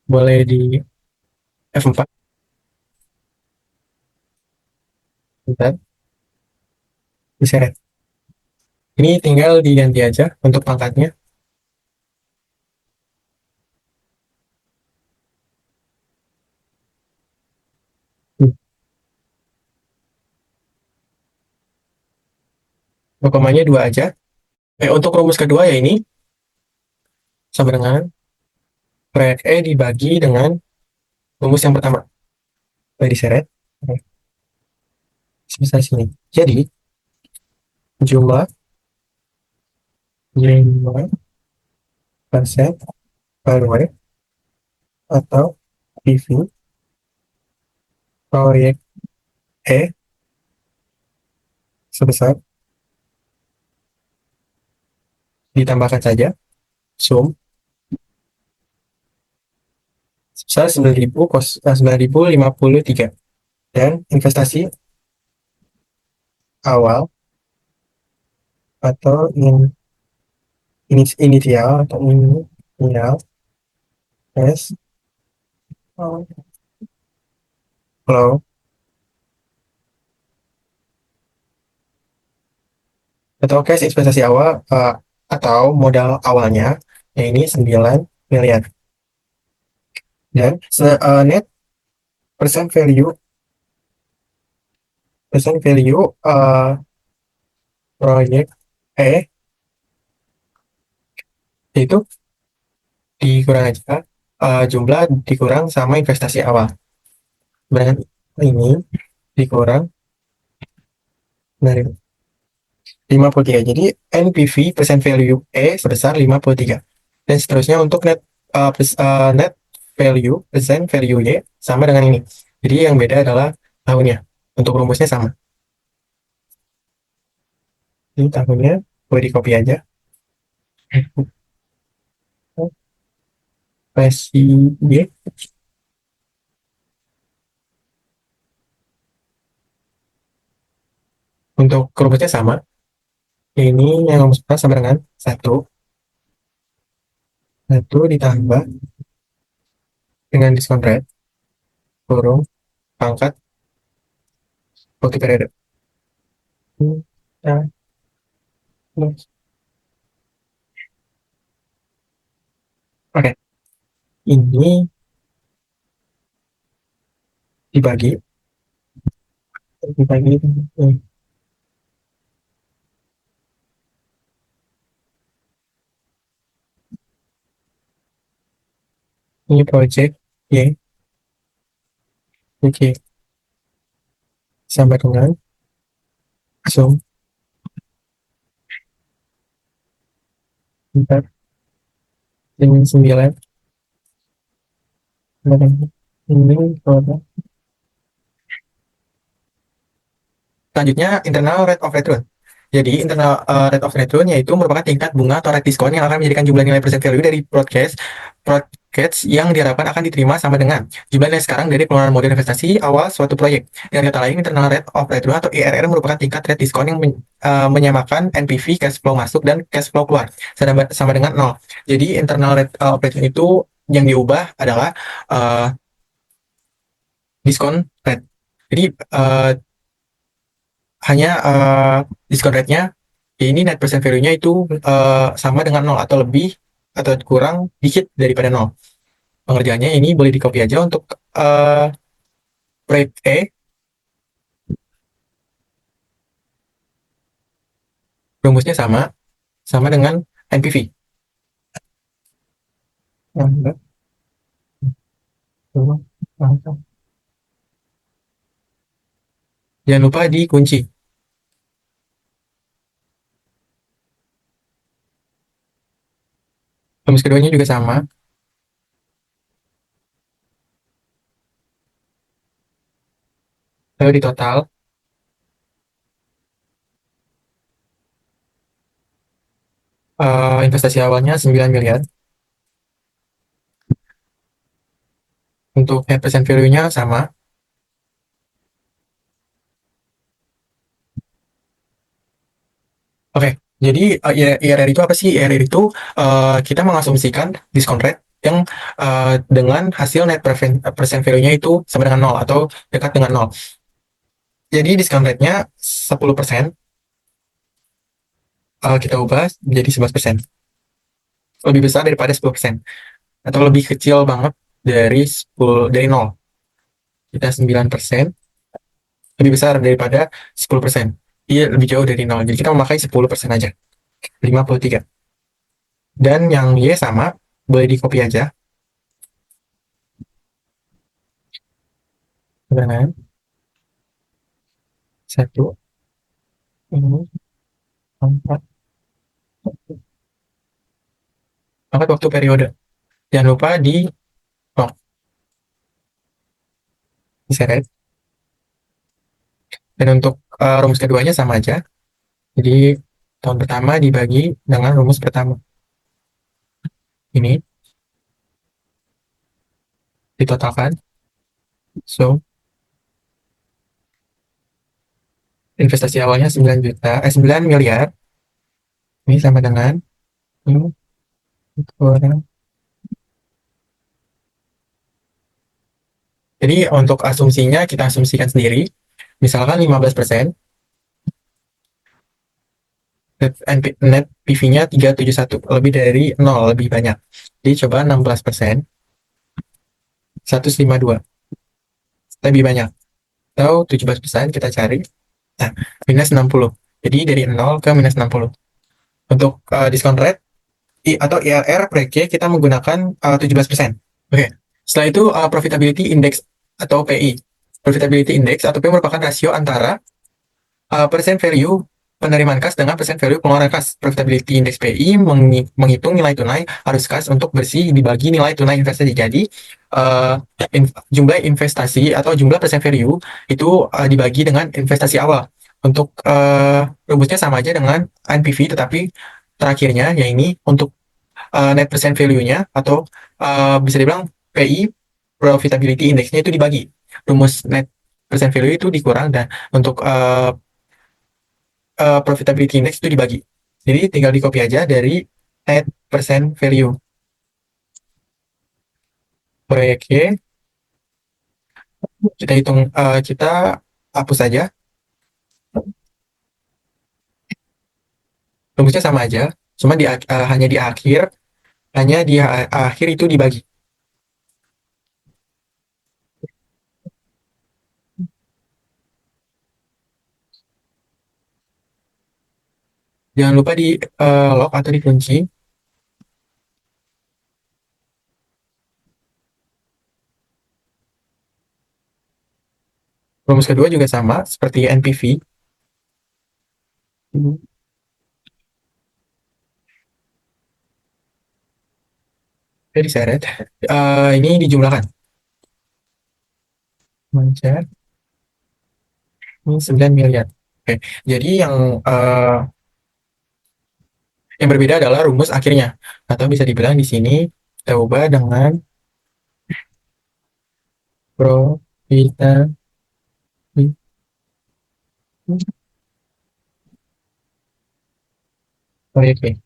Boleh di F4. Bentar. Diseret. Ini tinggal diganti aja untuk pangkatnya. Komanya 2 aja. Untuk rumus kedua ya ini sama dengan proyek E dibagi dengan rumus yang pertama. Boleh diseret. Sebesar sini. Jadi jumlah persen RW atau PV proyek E sebesar, ditambahkan saja sum sebesar 9.053 dan investasi awal atau inisial atau inisial S flow atau cash investasi awal atau modal awalnya, ya ini 9 miliar. Dan net percent value proyek E itu dikurang aja jumlah dikurang sama investasi awal. Berarti ini dikurang dari 53. Jadi NPV percent value E sebesar 53. Dan seterusnya untuk net value percent value Y sama dengan ini. Jadi yang beda adalah tahunnya. Untuk rumusnya sama. Ini tahunnya boleh di copy aja. Versi Y. Untuk rumusnya sama. Ini yang rumus sama dengan 1 ditambah dengan diskon rate kurung pangkat waktu periode. Oke, ini dibagi ini project Y. Oke, sama dengan sum 4 dengan 9 ini total. Selanjutnya internal rate of return. Jadi internal rate of return yaitu merupakan tingkat bunga atau rate diskon yang akan menjadikan jumlah nilai present value dari broadcast yang diharapkan akan diterima sama dengan jumlah nilai sekarang dari pengeluaran modal investasi awal suatu proyek. Dengan kata lain, internal rate of return atau IRR merupakan tingkat rate diskon yang menyamakan NPV cash flow masuk dan cash flow keluar sama dengan 0. Jadi internal rate of return itu yang diubah adalah diskon rate. Jadi hanya diskon rate-nya ini net present value-nya itu sama dengan 0 atau lebih atau kurang dikit daripada 0. Pengerjaannya ini boleh di-copy aja untuk proyek E. Rumusnya sama dengan NPV. Jangan lupa dikunci. Rumus keduanya juga sama. Lalu di total, investasi awalnya 9 miliar. Untuk net present value-nya sama. Oke, jadi IRR itu apa sih? IRR itu kita mengasumsikan discount rate yang dengan hasil net present value-nya itu sama dengan 0 atau dekat dengan 0. Jadi discount rate-nya 10%, kita ubah menjadi 11%. Lebih besar daripada 10%. Atau lebih kecil banget dari 0. Kita 9%, lebih besar daripada 10%. Iya, lebih jauh dari 0. Jadi kita memakai 10% aja. 53. Dan yang Y sama, boleh di copy aja. Dengan 1, 4, angkat waktu periode. Jangan lupa diseret. Dan untuk rumus keduanya sama aja. Jadi tahun pertama dibagi dengan rumus pertama. Ini ditotalkan. So, investasi awalnya 9 miliar. Ini sama dengan ini kurang. Jadi untuk asumsinya kita asumsikan sendiri. Misalkan 15%. Net PV-nya 371, lebih dari 0, lebih banyak. Jadi coba 16%. 152. Lebih banyak. Atau 17% kita cari. Nah, minus 60. Jadi dari 0 ke minus 60. Untuk discount rate atau IRR proyek kita menggunakan 17%. Oke. Setelah itu profitability index atau PI. Profitability index atau PI merupakan rasio antara percent value penerimaan kas dengan percent value pengeluaran kas. Profitability index PI menghitung nilai tunai arus kas untuk bersih dibagi nilai tunai investasi. Jadi jumlah investasi atau jumlah percent value itu dibagi dengan investasi awal. Untuk rumusnya sama aja dengan NPV, tetapi terakhirnya ya ini untuk net present value-nya atau bisa dibilang PI, profitability index-nya itu dibagi. Rumus net present value itu dikurang dan untuk profitability index itu dibagi. Jadi tinggal di copy aja dari net present value. Proyek Y, kita hitung, kita hapus saja. Rumusnya sama aja, cuma hanya di akhir itu dibagi. Jangan lupa di lock atau dikunci. Rumus kedua juga sama seperti NPV. Oke, diseret. Ini dijumlahkan. Mencet. Ini 9 miliar. Oke, jadi yang berbeda adalah rumus akhirnya. Atau bisa dibilang di sini kita ubah dengan profitability. Oke.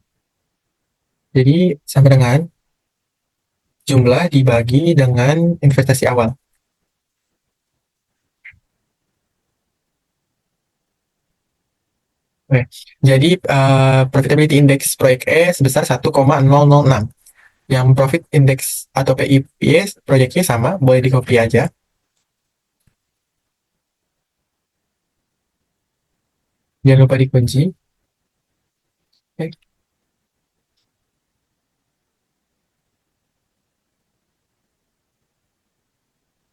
Jadi sama dengan jumlah dibagi dengan investasi awal. Oke. Jadi profitability index proyek E sebesar 1,006. Yang profit index atau PIP proyeknya sama, boleh di copy aja. Jangan lupa dikunci. Oke.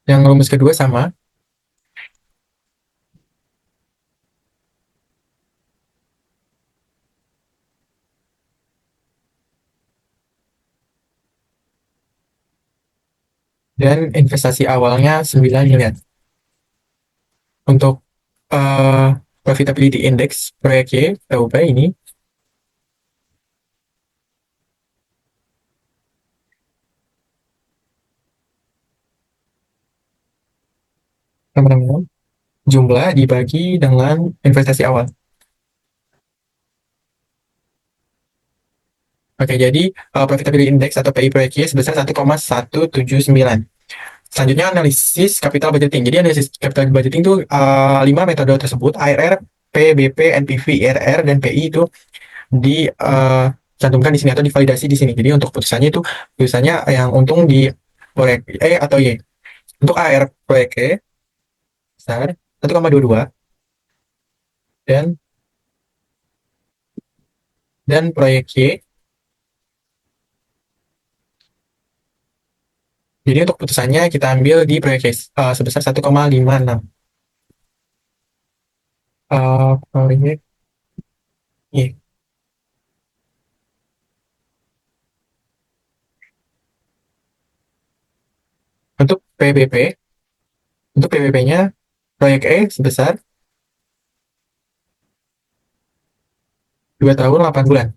Yang rumus kedua sama. Dan investasi awalnya 9 miliar. Untuk profitability index proyek Y, PUP ini, teman-teman, jumlah dibagi dengan investasi awal. Oke, jadi profitability index atau PI proyek Y sebesar 1,179. Selanjutnya analisis capital budgeting. Jadi analisis capital budgeting itu 5 metode tersebut, ARR, PBP, NPV, IRR, dan PI itu dicantumkan di sini atau divalidasi di sini. Jadi untuk putusannya itu putusannya yang untung di proyek E atau Y. Untuk ARR proyek E besar 1,22 dan proyek Y. Jadi untuk putusannya kita ambil di proyek Y sebesar 1,56. Proyek Y. Untuk PBP, untuk PBP-nya proyek E sebesar 2 tahun 8 bulan.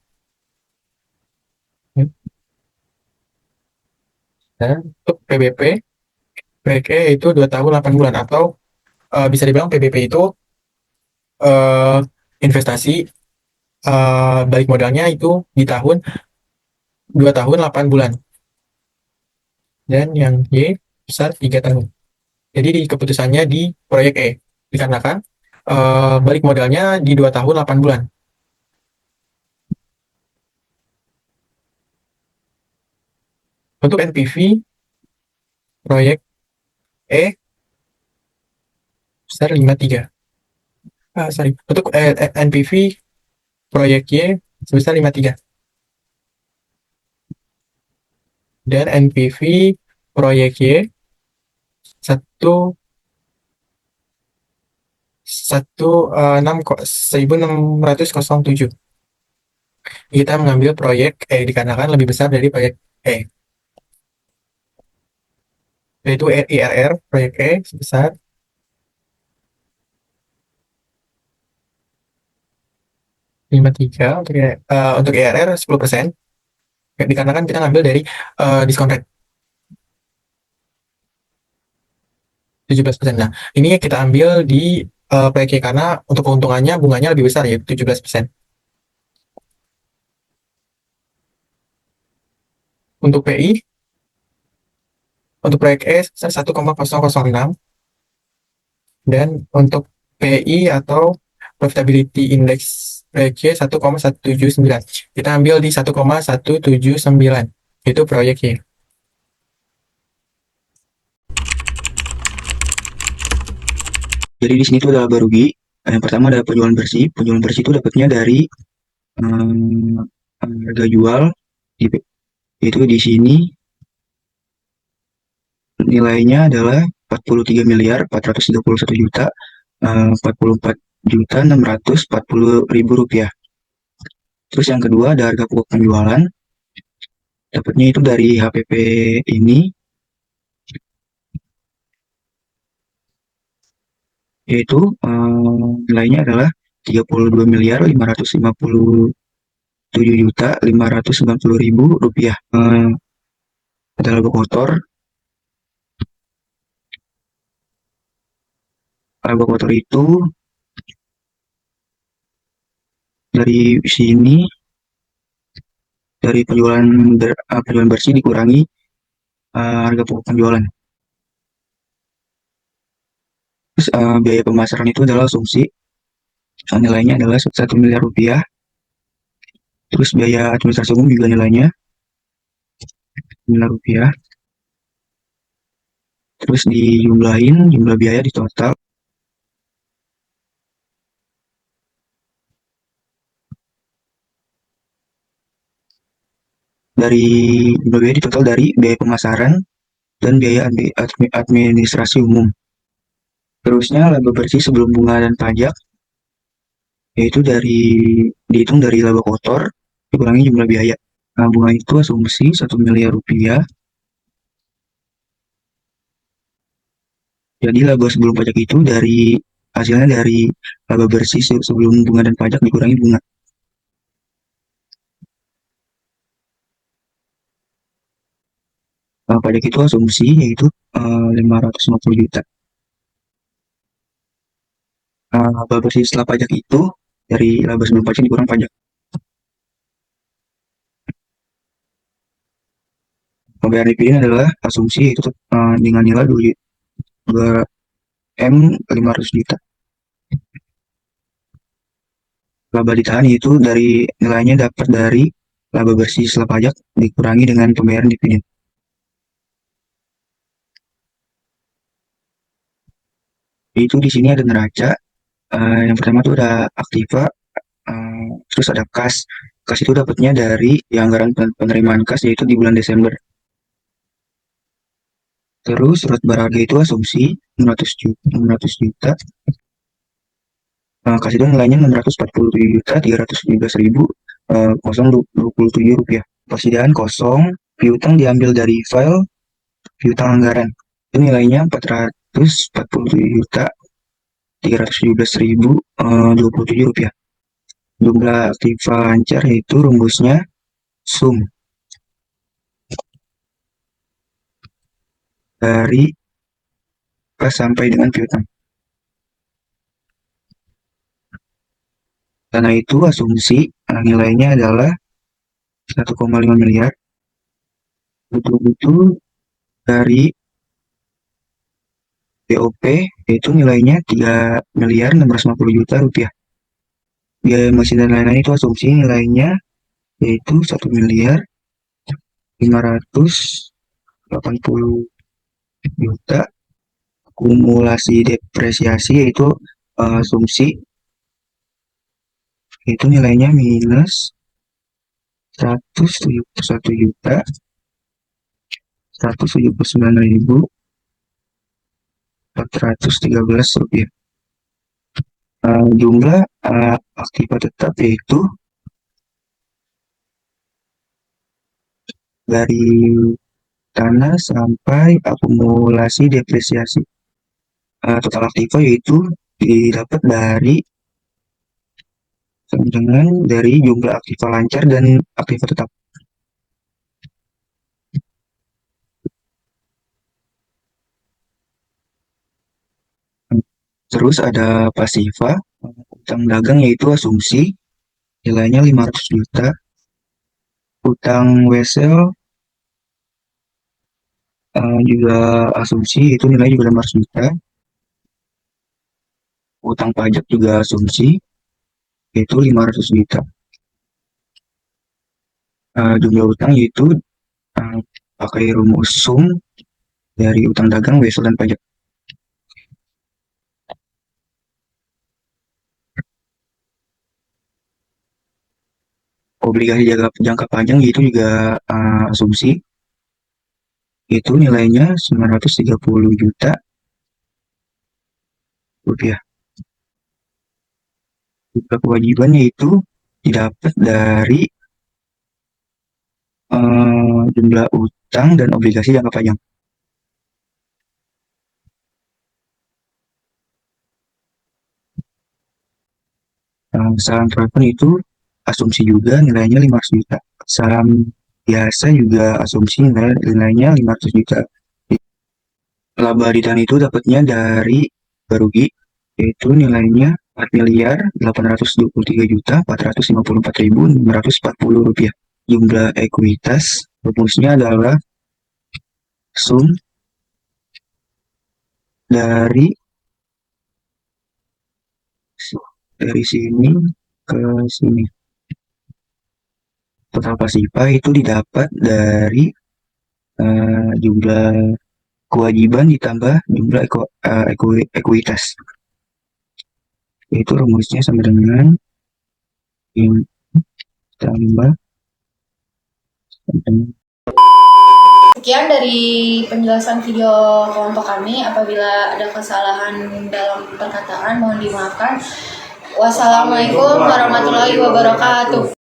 Dan untuk PBP, proyek E itu 2 tahun 8 bulan atau bisa dibilang PBP itu investasi balik modalnya itu di tahun 2 tahun 8 bulan. Dan yang Y besar 3 tahun. Jadi di keputusannya di proyek E dikarenakan balik modalnya di 2 tahun 8 bulan. Untuk NPV proyek E besar 53. Untuk NPV proyek Y sebesar 53. Dan NPV proyek Y 1607. Kita mengambil proyek E dikarenakan lebih besar dari proyek E. Yaitu IRR proyek E sebesar 53 untuk IRR 10%. Dikarenakan kita ngambil dari diskon rate 17%. Nah, ini kita ambil di proyek E karena untuk keuntungannya bunganya lebih besar yaitu 17%. Untuk PI, untuk proyek E 1,006 dan untuk PI atau profitability index proyek Y 1,179. Kita ambil di 1,179 itu proyek Y. Jadi di sini tuh ada laba rugi. Yang pertama ada penjualan bersih. Penjualan bersih itu dapatnya dari harga jual itu di sini nilainya adalah 43 miliar 431 juta 44 juta 640 ribu rupiah. Terus yang kedua ada harga pokok penjualan. Dapatnya itu dari HPP ini yaitu nilainya adalah 32 miliar 557 juta 590 ribu rupiah. Ada laba kotor. Laba kotor itu dari sini dari penjualan bersih dikurangi harga pokok penjualan. Terus biaya pemasaran itu adalah asumsi. Nilainya adalah 1 miliar rupiah. Terus biaya administrasi umum juga nilainya miliar rupiah. Terus dijumlahin jumlah biaya di total dari jumlah biaya di total dari biaya pemasaran dan biaya administrasi umum. Terusnya laba bersih sebelum bunga dan pajak yaitu dihitung dari laba kotor dikurangi jumlah biaya. Nah, bunga itu asumsi 1 miliar rupiah. Jadi laba sebelum pajak itu hasilnya dari laba bersih sebelum bunga dan pajak dikurangi bunga. Pajak itu asumsi yaitu 550 juta. Laba bersih setelah pajak itu dari laba sebelum pajak dikurang pajak. Pembayaran dividen adalah asumsi yaitu dengan nilai 2M 500 juta. Laba ditahan itu dari nilainya dapat dari laba bersih setelah pajak dikurangi dengan pembayaran dividen. Itu di sini ada neraca. Yang pertama itu ada aktiva, terus ada kas. Kas itu dapatnya dari anggaran penerimaan kas yaitu di bulan Desember. Terus surat berharga itu asumsi 600 juta. Kas itu nilainya 647 juta 317 ribu 027 rupiah. Persediaan kosong, piutang diambil dari file piutang anggaran. Itu nilainya 447 juta 317 ribu 27 rupiah. Jumlah aktiva lancar yaitu rumusnya sum dari kas sampai dengan piutang. Karena itu asumsi nilainya adalah 1,5 miliar. Betul-betul dari BOP yaitu nilainya 3 miliar 650 juta rupiah. Biaya mesin dan lain-lain itu asumsi nilainya yaitu 1 miliar 580 juta. Akumulasi depresiasi yaitu asumsi itu nilainya minus 171 juta 179.413 rupiah. Jumlah aktiva tetap yaitu dari tanah sampai akumulasi depresiasi. Total aktiva yaitu didapat dari jumlah aktiva lancar dan aktiva tetap. Terus ada pasiva, utang dagang yaitu asumsi nilainya 500 juta. Utang wesel juga asumsi itu nilainya juga 500 juta. Utang pajak juga asumsi yaitu 500 juta. Jumlah utang yaitu pakai rumus sum dari utang dagang, wesel, dan pajak. Obligasi jangka panjang itu juga asumsi itu nilainya 930 juta rupiah. Jumlah kewajibannya itu didapat dari jumlah utang dan obligasi jangka panjang. Saham preferred itu asumsi juga nilainya 500 juta. Saham biasa juga asumsi nilainya 500 juta. Laba ditahan itu dapatnya dari rugi yaitu nilainya 4.823 juta 454.640 rupiah. Jumlah ekuitas rumusnya adalah sum dari sini ke sini. Total pasiva itu didapat dari jumlah kewajiban ditambah jumlah ekuitas. Yaitu rumusnya sama dengan ini tambah Sekian dari penjelasan video kelompok kami. Apabila ada kesalahan dalam perkataan mohon dimaafkan. Wassalamualaikum warahmatullahi wabarakatuh.